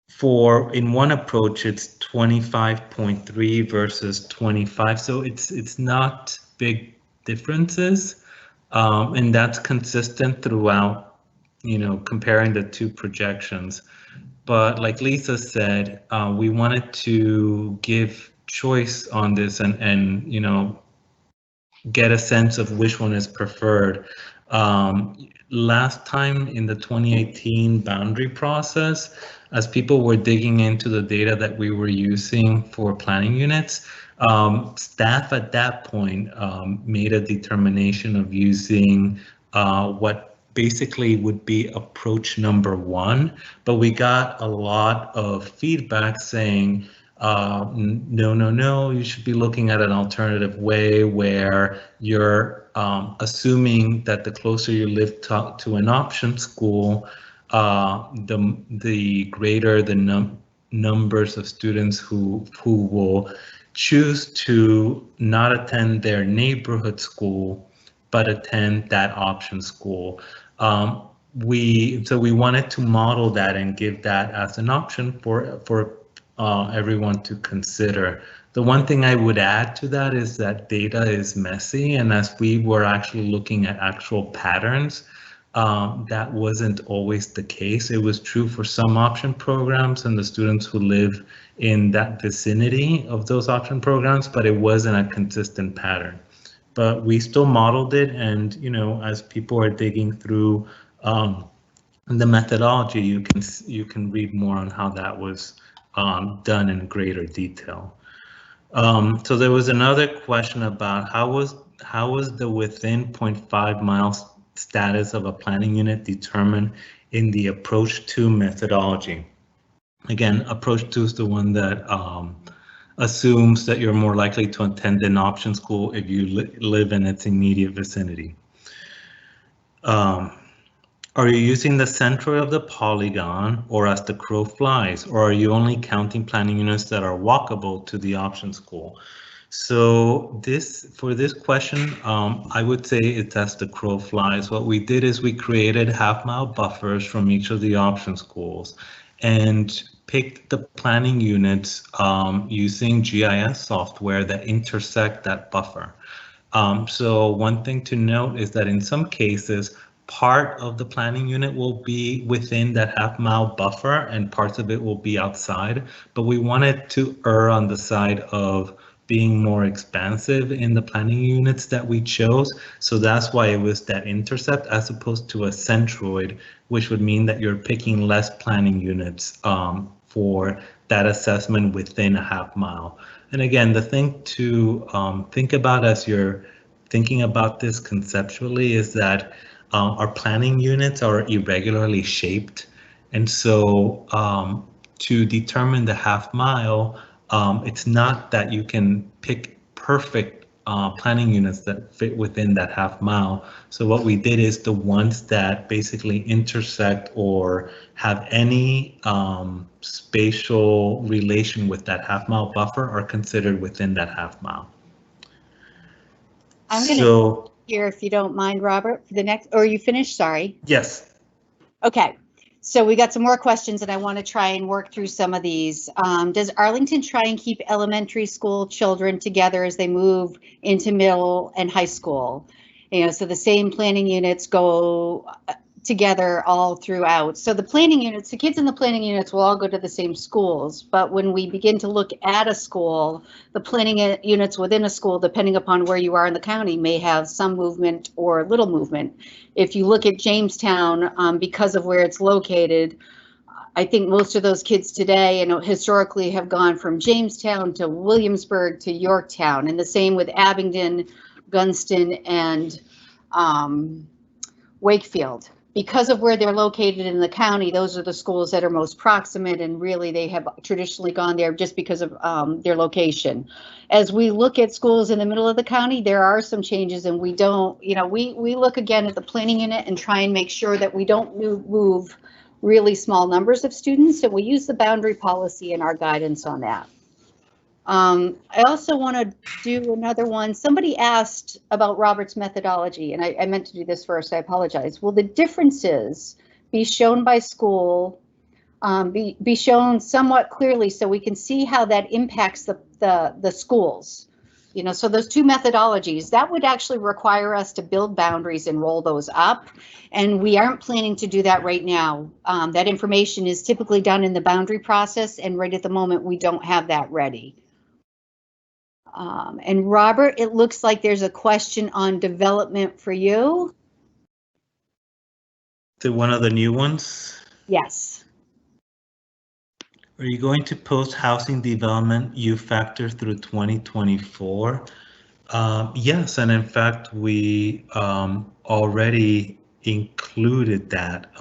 for in one approach it's 25.3 versus 25, so it's not big differences, and that's consistent throughout, you know, comparing the two projections. But like Lisa said, we wanted to give choice on this and you know, get a sense of which one is preferred. Last time in the 2018 boundary process, as people were digging into the data that we were using for planning units, staff at that point made a determination of using what basically would be approach number one, but we got a lot of feedback saying, no, you should be looking at an alternative way where you're assuming that the closer you live to an option school, the greater the numbers of students who will choose to not attend their neighborhood school, but attend that option school. So we wanted to model that and give that as an option for everyone to consider. The one thing I would add to that is that data is messy, and as we were actually looking at actual patterns, that wasn't always the case. It was true for some option programs and the students who live in that vicinity of those option programs, but it wasn't a consistent pattern. But we still modeled it, and you know, as people are digging through the methodology, you can read more on how that was done in greater detail. So there was another question about how was the within 0.5 miles status of a planning unit determined in the approach 2 methodology. Again, approach 2 is the one that assumes that you're more likely to attend an option school if you live in its immediate vicinity. Are you using the center of the polygon or as the crow flies, or are you only counting planning units that are walkable to the option school? So for this question, I would say it's as the crow flies. What we did is we created half-mile buffers from each of the option schools and picked the planning units using GIS software that intersect that buffer. So one thing to note is that in some cases, part of the planning unit will be within that half-mile buffer and parts of it will be outside, but we wanted to err on the side of being more expansive in the planning units that we chose. So that's why it was that intercept as opposed to a centroid, which would mean that you're picking less planning units for that assessment within a half mile. And again, the thing to think about as you're thinking about this conceptually is that our planning units are irregularly shaped. And so to determine the half mile, it's not that you can pick perfect planning units that fit within that half mile. So what we did is the ones that basically intersect or have any spatial relation with that half mile buffer are considered within that half mile. I'm going to here, if you don't mind, Robert, for the next, or are you finished? Sorry. Yes. Okay. So we got some more questions and I want to try and work through some of these. Does Arlington try and keep elementary school children together as they move into middle and high school? You know, so the same planning units go together all throughout. So the planning units, the kids in the planning units will all go to the same schools, but when we begin to look at a school, the planning units within a school, depending upon where you are in the county, may have some movement or little movement. If you look at Jamestown, because of where it's located, I think most of those kids today and historically have gone from Jamestown to Williamsburg to Yorktown, and the same with Abingdon, Gunston, and Wakefield. because of where they're located in the county, those are the schools that are most proximate, and really they have traditionally gone there just because of their location. As we look at schools in the middle of the county, there are some changes, and we don't, we look again at the planning unit and try and make sure that we don't move really small numbers of students, and we use the boundary policy in our guidance on that. I also want to do another one. Somebody asked about Robert's methodology, and I meant to do this first. I apologize. Will the differences be shown by school, be shown somewhat clearly so we can see how that impacts the schools? So those two methodologies, that would actually require us to build boundaries and roll those up. And we aren't planning to do that right now. That information is typically done in the boundary process, and right at the moment, we don't have that ready. And Robert, it looks like there's a question on development for you. One of the new ones? Yes. Are you going to post housing development U factor through 2024? Yes, and in fact, we already included that.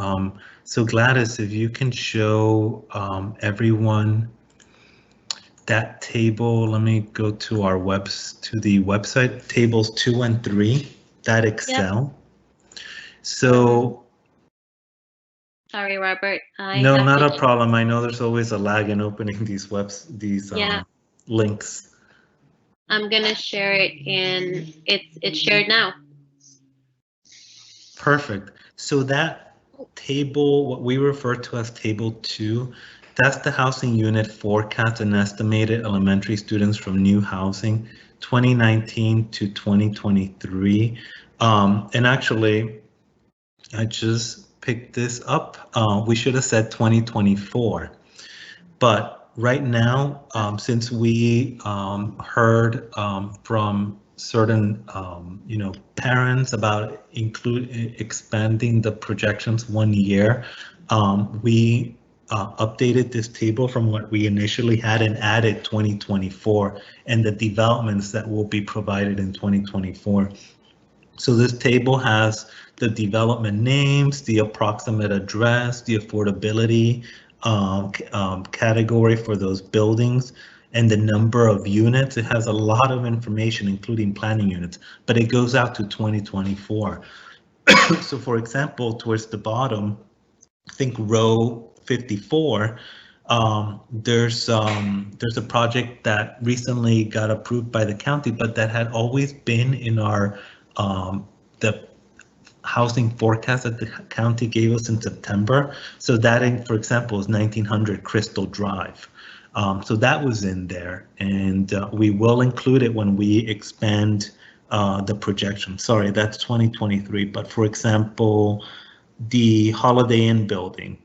So Gladys, if you can show everyone that table, let me go to the website, tables 2 and 3, that Excel. Yep. So. Sorry, Robert. No, not a problem. I know there's always a lag in opening these links. I'm gonna share it, and it's shared now. Perfect. So that table, what we refer to as table 2, that's the housing unit forecast and estimated elementary students from new housing 2019 to 2023. And actually, I just picked this up. We should have said 2024. But right now, since we heard from certain parents about expanding the projections 1 year, we updated this table from what we initially had and added 2024 and the developments that will be provided in 2024. So this table has the development names, the approximate address, the affordability category for those buildings, and the number of units. It has a lot of information, including planning units, but it goes out to 2024. So for example, towards the bottom, I think row 54, there's a project that recently got approved by the county, but that had always been in our the housing forecast that the county gave us in September. So that, for example, is 1900 Crystal Drive. So that was in there, and we will include it when we expand the projection. Sorry, that's 2023. But for example, the Holiday Inn building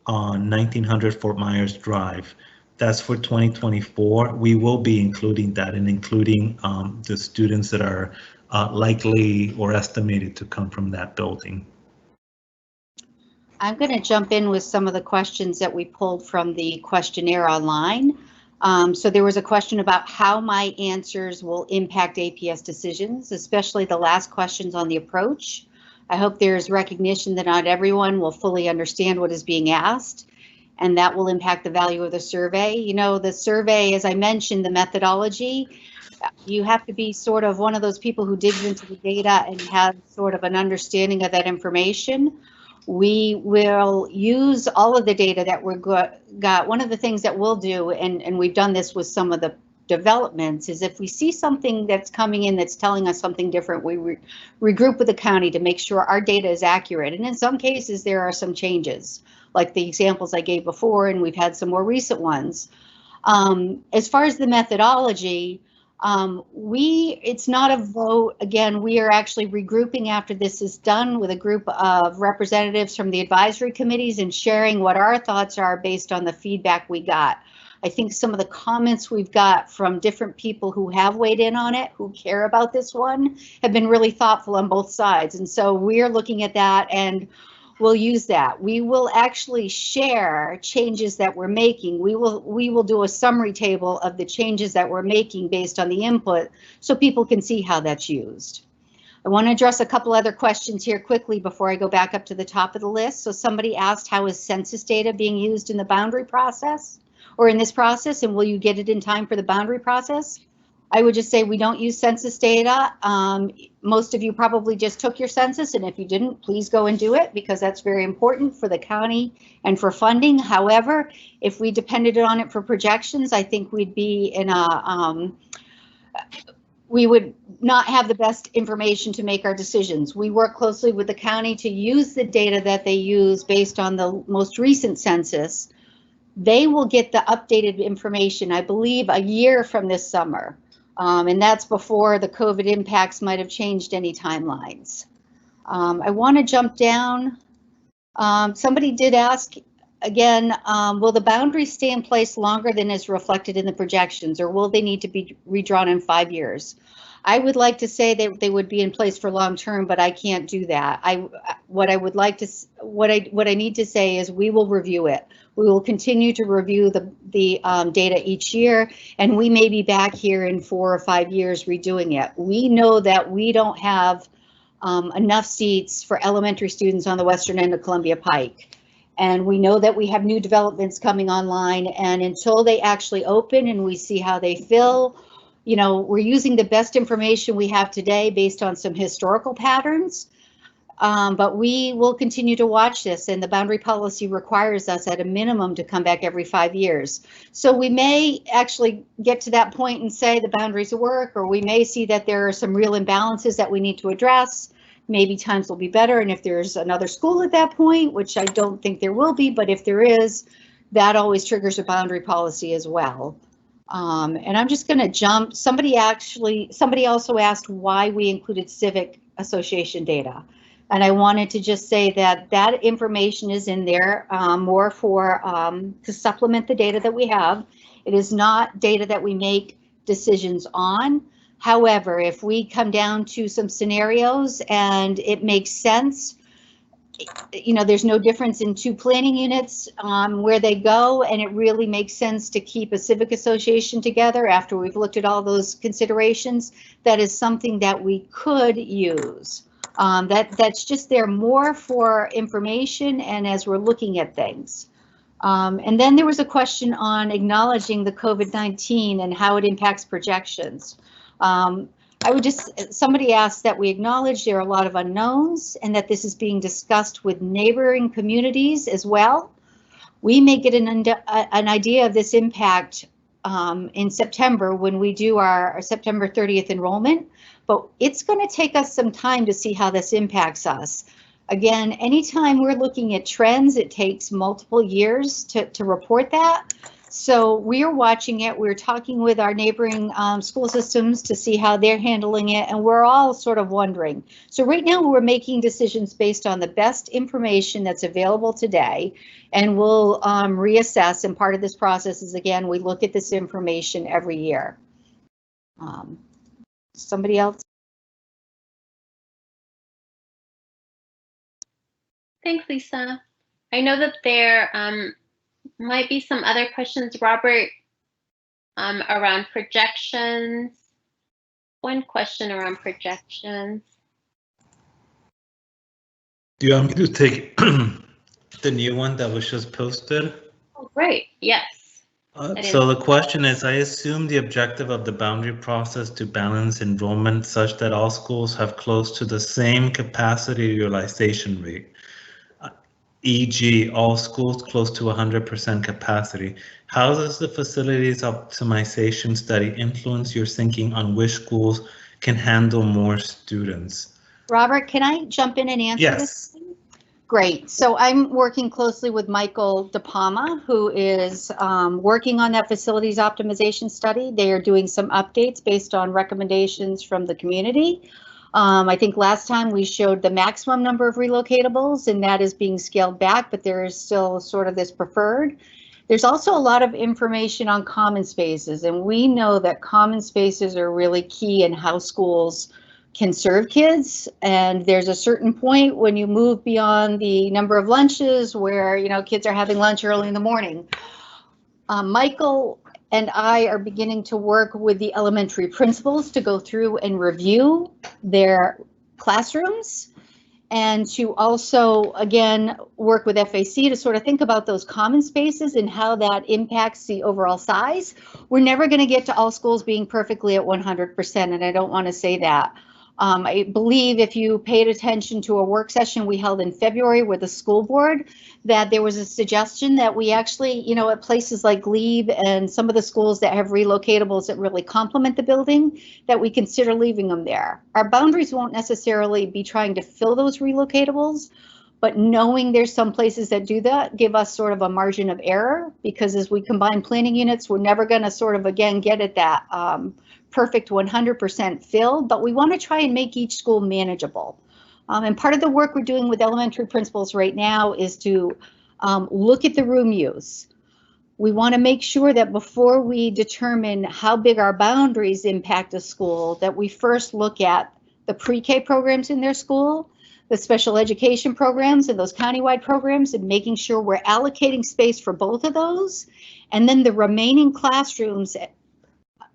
on 1900 Fort Myers Drive, that's for 2024. We will be including that and including the students that are likely or estimated to come from that building. I'm going to jump in with some of the questions that we pulled from the questionnaire online. So there was a question about how my answers will impact APS decisions, especially the last questions on the approach. I hope there's recognition that not everyone will fully understand what is being asked, and that will impact the value of the survey. The survey, as I mentioned, the methodology, you have to be sort of one of those people who digs into the data and has sort of an understanding of that information. We will use all of the data that we've got. One of the things that we'll do, and we've done this with some of the developments, is if we see something that's coming in that's telling us something different, we regroup with the county to make sure our data is accurate. And in some cases, there are some changes, like the examples I gave before, and we've had some more recent ones. As far as the methodology, it's not a vote. Again, we are actually regrouping after this is done with a group of representatives from the advisory committees and sharing what our thoughts are based on the feedback we got. I think some of the comments we've got from different people who have weighed in on it, who care about this one, have been really thoughtful on both sides. And so we're looking at that, and we'll use that. We will actually share changes that we're making. We will do a summary table of the changes that we're making based on the input, so people can see how that's used. I want to address a couple other questions here quickly before I go back up to the top of the list. So somebody asked, how is census data being used in the boundary process or in this process, and will you get it in time for the boundary process? I would just say we don't use census data. Most of you probably just took your census, and if you didn't, please go and do it because that's very important for the county and for funding. However, if we depended on it for projections, I think we'd be in a we would not have the best information to make our decisions. We work closely with the county to use the data that they use based on the most recent census. They will get the updated information, I believe, a year from this summer. And that's before the COVID impacts might have changed any timelines. I want to jump down. Somebody did ask, again, will the boundaries stay in place longer than is reflected in the projections, or will they need to be redrawn in 5 years? I would like to say that they would be in place for long term, but I can't do that. What I need to say is we will review it. We will continue to review the data each year, and we may be back here in 4 or 5 years redoing it. We know that we don't have enough seats for elementary students on the western end of Columbia Pike. And we know that we have new developments coming online, and until they actually open and we see how they fill, you know, we're using the best information we have today based on some historical patterns. But we will continue to watch this, and the boundary policy requires us at a minimum to come back every 5 years. So we may actually get to that point and say the boundaries work, or we may see that there are some real imbalances that we need to address. Maybe times will be better, and if there's another school at that point, which I don't think there will be, but if there is, that always triggers a boundary policy as well. And I'm just going to jump. Somebody also asked why we included civic association data. And I wanted to just say that that information is in there more for to supplement the data that we have. It is not data that we make decisions on. However, if we come down to some scenarios and it makes sense, you know, there's no difference in 2 planning units where they go, and it really makes sense to keep a civic association together after we've looked at all those considerations. That is something that we could use. That's just there more for information and as we're looking at things. And then there was a question on acknowledging the COVID-19 and how it impacts projections. Somebody asked that we acknowledge there are a lot of unknowns and that this is being discussed with neighboring communities as well. We may get an idea of this impact in September when we do our September 30th enrollment, but it's going to take us some time to see how this impacts us. Again, anytime we're looking at trends, it takes multiple years to report that. So we are watching it. We're talking with our neighboring school systems to see how they're handling it, and we're all sort of wondering. So right now we're making decisions based on the best information that's available today, and we'll reassess. And part of this process is, again, we look at this information every year. Somebody else? Thanks, Lisa. I know that there might be some other questions, Robert, around projections. One question around projections. Do you want me to take the new one that was just posted? Oh, great, yes. So the question is, I assume the objective of the boundary process to balance enrollment such that all schools have close to the same capacity utilization rate, e.g. all schools close to 100% capacity. How does the facilities optimization study influence your thinking on which schools can handle more students? Robert, can I jump in and answer this? Great. So I'm working closely with Michael DePalma, who is working on that facilities optimization study. They are doing some updates based on recommendations from the community. I think last time we showed the maximum number of relocatables, and that is being scaled back, but there is still sort of this preferred. There's also a lot of information on common spaces, and we know that common spaces are really key in how schools can serve kids. And there's a certain point when you move beyond the number of lunches where, you know, kids are having lunch early in the morning. Michael and I are beginning to work with the elementary principals to go through and review their classrooms, and to also, again, work with FAC to sort of think about those common spaces and how that impacts the overall size. We're never going to get to all schools being perfectly at 100%, and I don't want to say that. I believe if you paid attention to a work session we held in February with the school board, that there was a suggestion that we actually, you know, at places like Glebe and some of the schools that have relocatables that really complement the building, that we consider leaving them there. Our boundaries won't necessarily be trying to fill those relocatables, but knowing there's some places that do that give us sort of a margin of error, because as we combine planning units, we're never going to sort of, again, get at that perfect 100% fill, but we want to try and make each school manageable. And part of the work we're doing with elementary principals right now is to look at the room use. We want to make sure that before we determine how big our boundaries impact a school, that we first look at the pre-K programs in their school, the special education programs and those countywide programs, and making sure we're allocating space for both of those. And then the remaining classrooms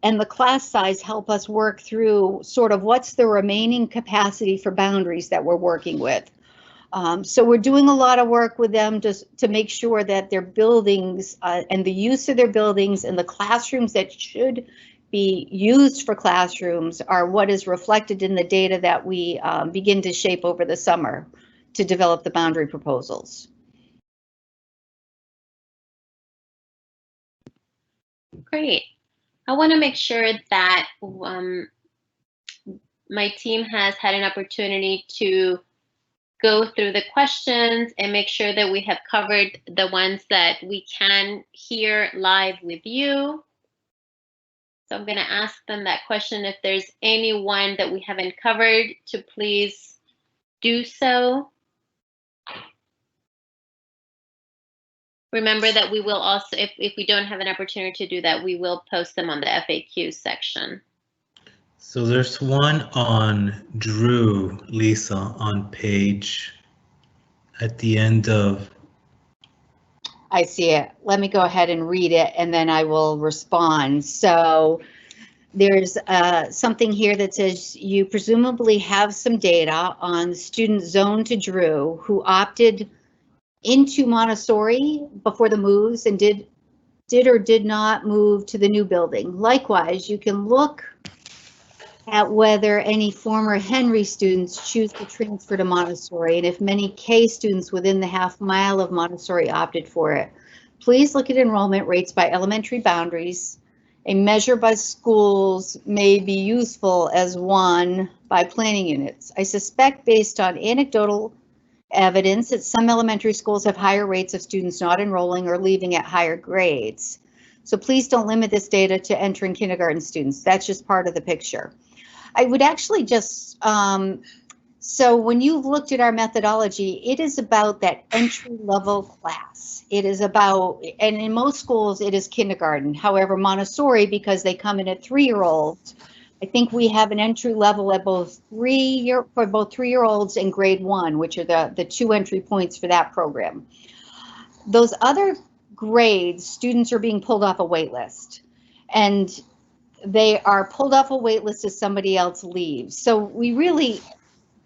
and the class size help us work through sort of what's the remaining capacity for boundaries that we're working with. So we're doing a lot of work with them just to make sure that their buildings and the use of their buildings and the classrooms that should be used for classrooms are what is reflected in the data that we begin to shape over the summer to develop the boundary proposals. Great. I want to make sure that my team has had an opportunity to go through the questions and make sure that we have covered the ones that we can hear live with you. So I'm going to ask them that question. If there's anyone that we haven't covered, to please do so. Remember that we will also, if we don't have an opportunity to do that, we will post them on the FAQ section. So there's one on Drew, Lisa, on page at the end of. I see it. Let me go ahead and read it and then I will respond. So there's something here that says you presumably have some data on students zoned to Drew who opted into Montessori before the moves and did or did not move to the new building. Likewise, you can look at whether any former Henry students choose to transfer to Montessori and if many K students within the half mile of Montessori opted for it. Please look at enrollment rates by elementary boundaries. A measure by schools may be useful as one by planning units. I suspect based on anecdotal evidence that some elementary schools have higher rates of students not enrolling or leaving at higher grades. So please don't limit this data to entering kindergarten students. That's just part of the picture. I would actually just, so when you've looked at our methodology, it is about that entry level class. It is about, and in most schools it is kindergarten. However, Montessori, because they come in at 3-year-olds, I think we have an entry level at both for both 3-year-olds and grade 1, which are the 2 entry points for that program. Those other grades, students are being pulled off a wait list, and they are pulled off a wait list as somebody else leaves. So we really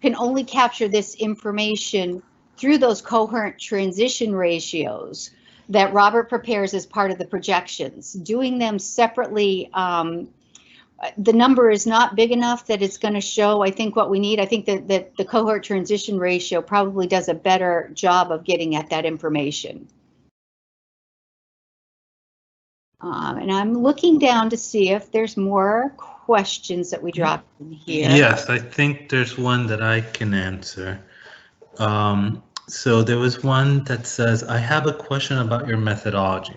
can only capture this information through those cohort transition ratios that Robert prepares as part of the projections. Doing them separately, the number is not big enough that it's going to show, I think, what we need. I think that the cohort transition ratio probably does a better job of getting at that information. And I'm looking down to see if there's more questions that we dropped in here. Yes, I think there's one that I can answer. So there was one that says, I have a question about your methodology.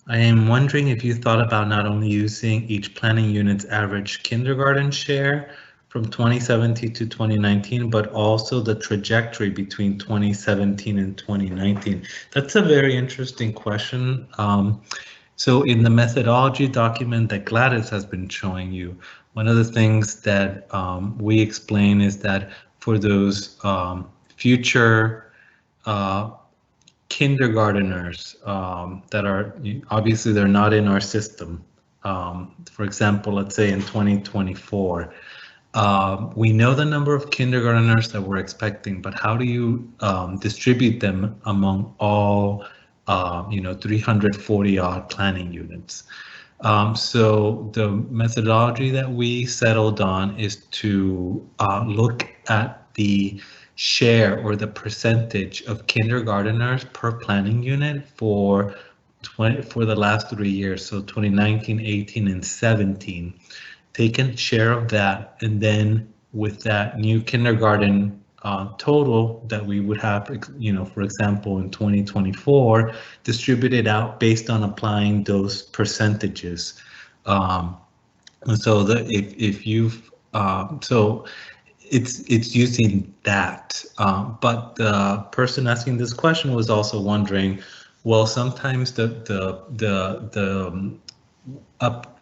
I am wondering if you thought about not only using each planning unit's average kindergarten share from 2017 to 2019, but also the trajectory between 2017 and 2019. That's a very interesting question. So in the methodology document that Gladys has been showing you, one of the things that we explain is that for those future kindergarteners that are, obviously they're not in our system. For example, let's say in 2024, We know the number of kindergarteners that we're expecting, but how do you distribute them among all, 340 odd planning units? So the methodology that we settled on is to look at the share or the percentage of kindergarteners per planning unit for the last 3 years, so 2019, 18, and 17. Take a share of that, and then with that new kindergarten total that we would have, for example, in 2024, distributed out based on applying those percentages. And so if you've so it's using that, but the person asking this question was also wondering, well, sometimes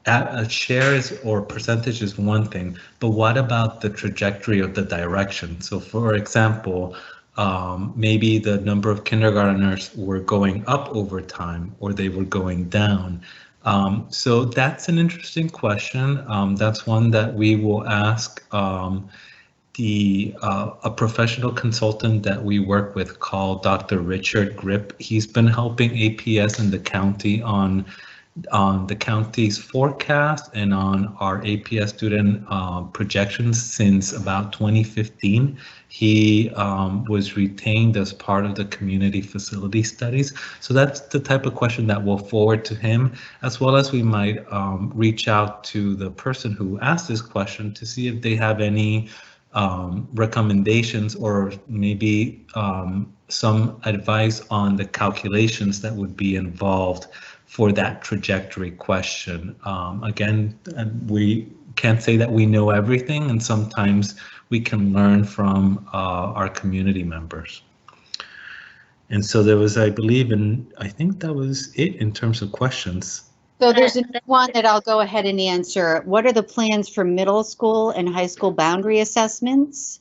a shares or percentage is one thing, but what about the trajectory of the direction? So for example, maybe the number of kindergarteners were going up over time, or they were going down. So that's an interesting question. That's one that we will ask a professional consultant that we work with called Dr. Richard Grip. He's been helping APS in the county on the county's forecast and on our APS student projections since about 2015. He was retained as part of the community facility studies. So that's the type of question that we'll forward to him, as well as we might reach out to the person who asked this question to see if they have any recommendations or maybe some advice on the calculations that would be involved for that trajectory question. Again, we can't say that we know everything, and sometimes we can learn from our community members. And so there was, I believe, and I think that was it in terms of questions. So there's one that I'll go ahead and answer. What are the plans for middle school and high school boundary assessments?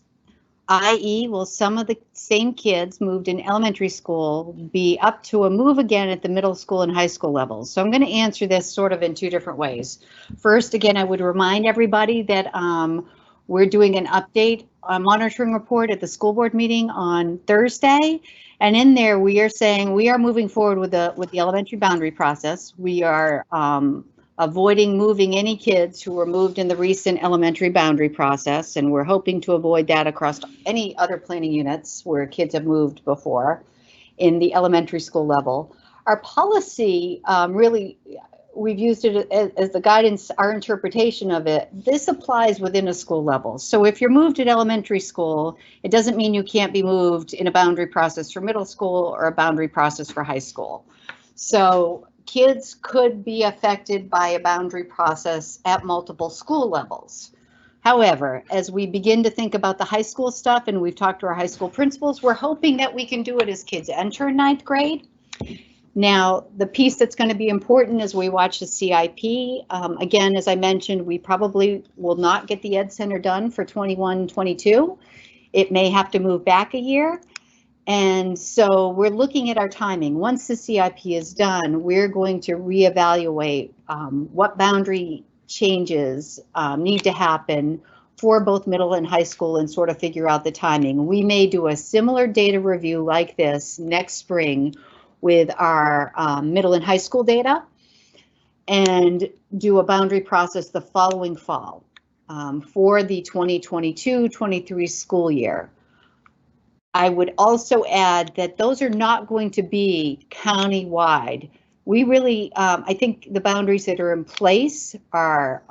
i.e., will some of the same kids moved in elementary school be up to a move again at the middle school and high school levels? So I'm going to answer this sort of in two different ways. First, again, I would remind everybody that we're doing an update, a monitoring report at the school board meeting on Thursday. And in there, we are saying we are moving forward with the elementary boundary process. We are avoiding moving any kids who were moved in the recent elementary boundary process, and we're hoping to avoid that across any other planning units where kids have moved before in the elementary school level. Our policy really, we've used it as the guidance, our interpretation of it. This applies within a school level. So if you're moved at elementary school, it doesn't mean you can't be moved in a boundary process for middle school or a boundary process for high school. So kids could be affected by a boundary process at multiple school levels. However, as we begin to think about the high school stuff, and we've talked to our high school principals, we're hoping that we can do it as kids enter ninth grade. Now, the piece that's going to be important as we watch the CIP, again, as I mentioned, we probably will not get the Ed Center done for 21-22. It may have to move back a year. And so we're looking at our timing. Once the CIP is done, we're going to reevaluate what boundary changes need to happen for both middle and high school and sort of figure out the timing. We may do a similar data review like this next spring with our middle and high school data and do a boundary process the following fall for the 2022-23 school year. I would also add that those are not going to be county-wide. We really, I think the boundaries that are in place are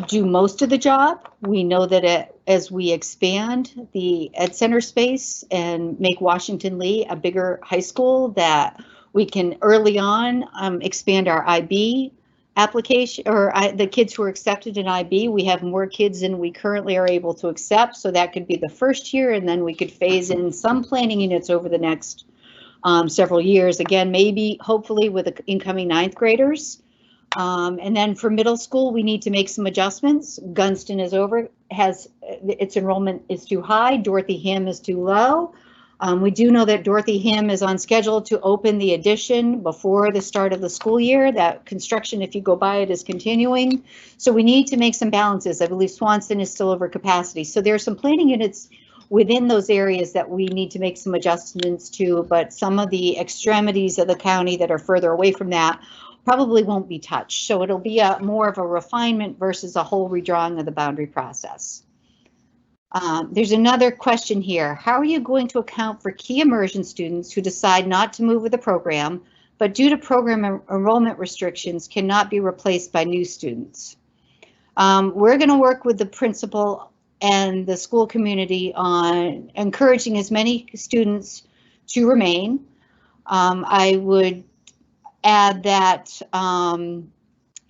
do most of the job. We know that as we expand the Ed Center space and make Washington Lee a bigger high school, that we can early on expand our IB application, or the kids who are accepted in IB. We have more kids than we currently are able to accept, so that could be the first year, and then we could phase in some planning units over the next several years. Again, maybe hopefully with the incoming ninth graders. And then for middle school, we need to make some adjustments. Gunston is its enrollment is too high. Dorothy Ham is too low. We do know that Dorothy Him is on schedule to open the addition before the start of the school year. That construction, if you go by it, is continuing. So we need to make some balances. I believe Swanson is still over capacity. So there are some planning units within those areas that we need to make some adjustments to, but some of the extremities of the county that are further away from that probably won't be touched. So it'll be more of a refinement versus a whole redrawing of the boundary process. There's another question here. How are you going to account for key immersion students who decide not to move with the program, but due to program enrollment restrictions cannot be replaced by new students? We're going to work with the principal and the school community on encouraging as many students to remain. I would add that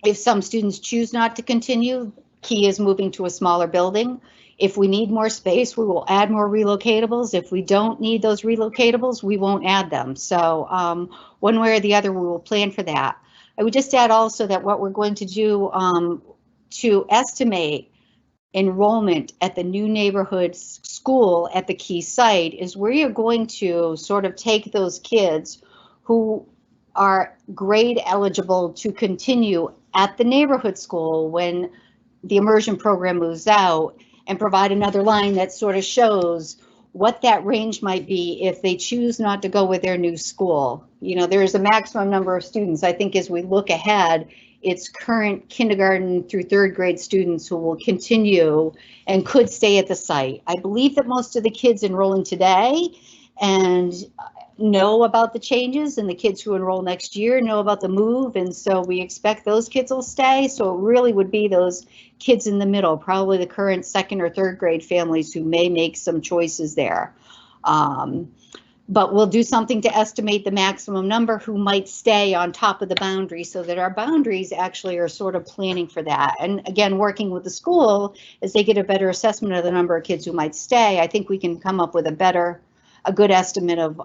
if some students choose not to continue, key is moving to a smaller building. If we need more space, we will add more relocatables. If we don't need those relocatables, we won't add them. So one way or the other, we will plan for that. I would just add also that what we're going to do to estimate enrollment at the new neighborhood school at the key site is where you're going to sort of take those kids who are grade eligible to continue at the neighborhood school when the immersion program moves out, and provide another line that sort of shows what that range might be if they choose not to go with their new school. You know, there's a maximum number of students. I think as we look ahead, it's current kindergarten through third grade students who will continue and could stay at the site. I believe that most of the kids enrolling today and know about the changes, and the kids who enroll next year know about the move, and so we expect those kids will stay. So it really would be those kids in the middle, probably the current second or third grade families who may make some choices there. But we'll do something to estimate the maximum number who might stay on top of the boundary, so that our boundaries actually are sort of planning for that. And again, working with the school as they get a better assessment of the number of kids who might stay, I think we can come up with a good estimate of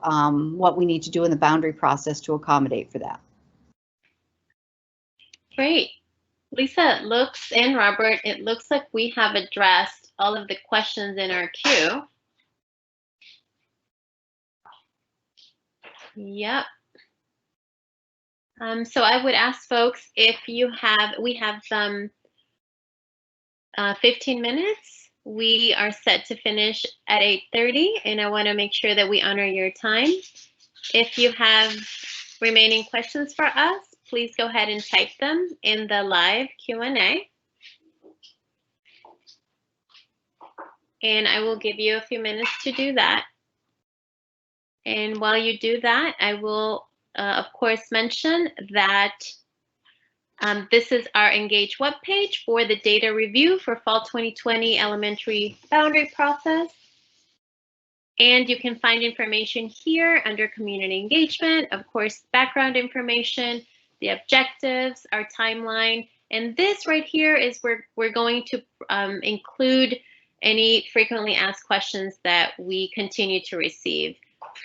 what we need to do in the boundary process to accommodate for that. Great. Lisa, and Robert, it looks like we have addressed all of the questions in our queue. Yep. So I would ask folks if we have some 15 minutes. We are set to finish at 8:30, and I want to make sure that we honor your time. If you have remaining questions for us, please go ahead and type them in the live Q&A. And I will give you a few minutes to do that. And while you do that, I will, of course, mention that this is our Engage webpage for the data review for Fall 2020 elementary boundary process. And you can find information here under community engagement, of course, background information, the objectives, our timeline. And this right here is where we're going to include any frequently asked questions that we continue to receive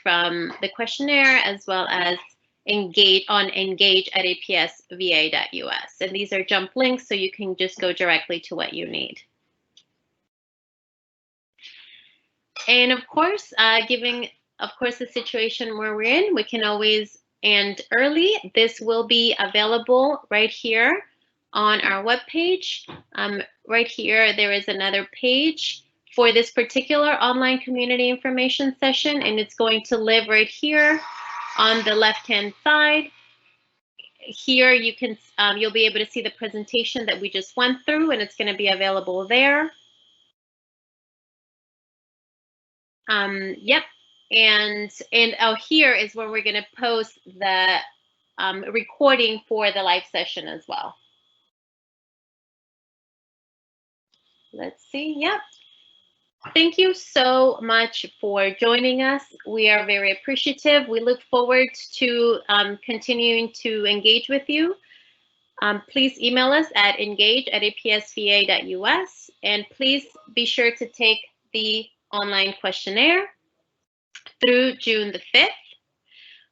from the questionnaire, as well as engage at apsva.us. And these are jump links, so you can just go directly to what you need. And of course, given, of course, the situation where we're in, we can always end early. This will be available right here on our webpage. Right here, there is another page for this particular online community information session, and it's going to live right here on the left-hand side. Here, you can you'll be able to see the presentation that we just went through, and it's going to be available there. Yep, and here is where we're going to post the recording for the live session as well. Let's see. Yep. Thank you so much for joining us. We are very appreciative. We look forward to continuing to engage with you. Please email us at engage@apsva.us, and please be sure to take the online questionnaire through June the 5th.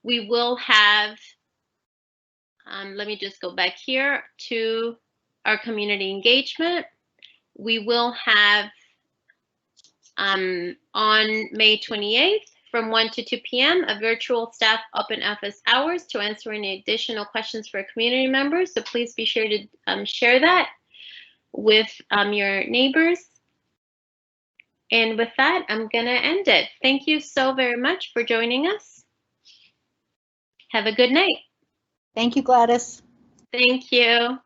We will have, let me just go back here to our community engagement. We will have on May 28th from 1 to 2 p.m., a virtual staff open office hours to answer any additional questions for community members. So please be sure to share that with your neighbors. And with that, I'm going to end it. Thank you so very much for joining us. Have a good night. Thank you, Gladys. Thank you.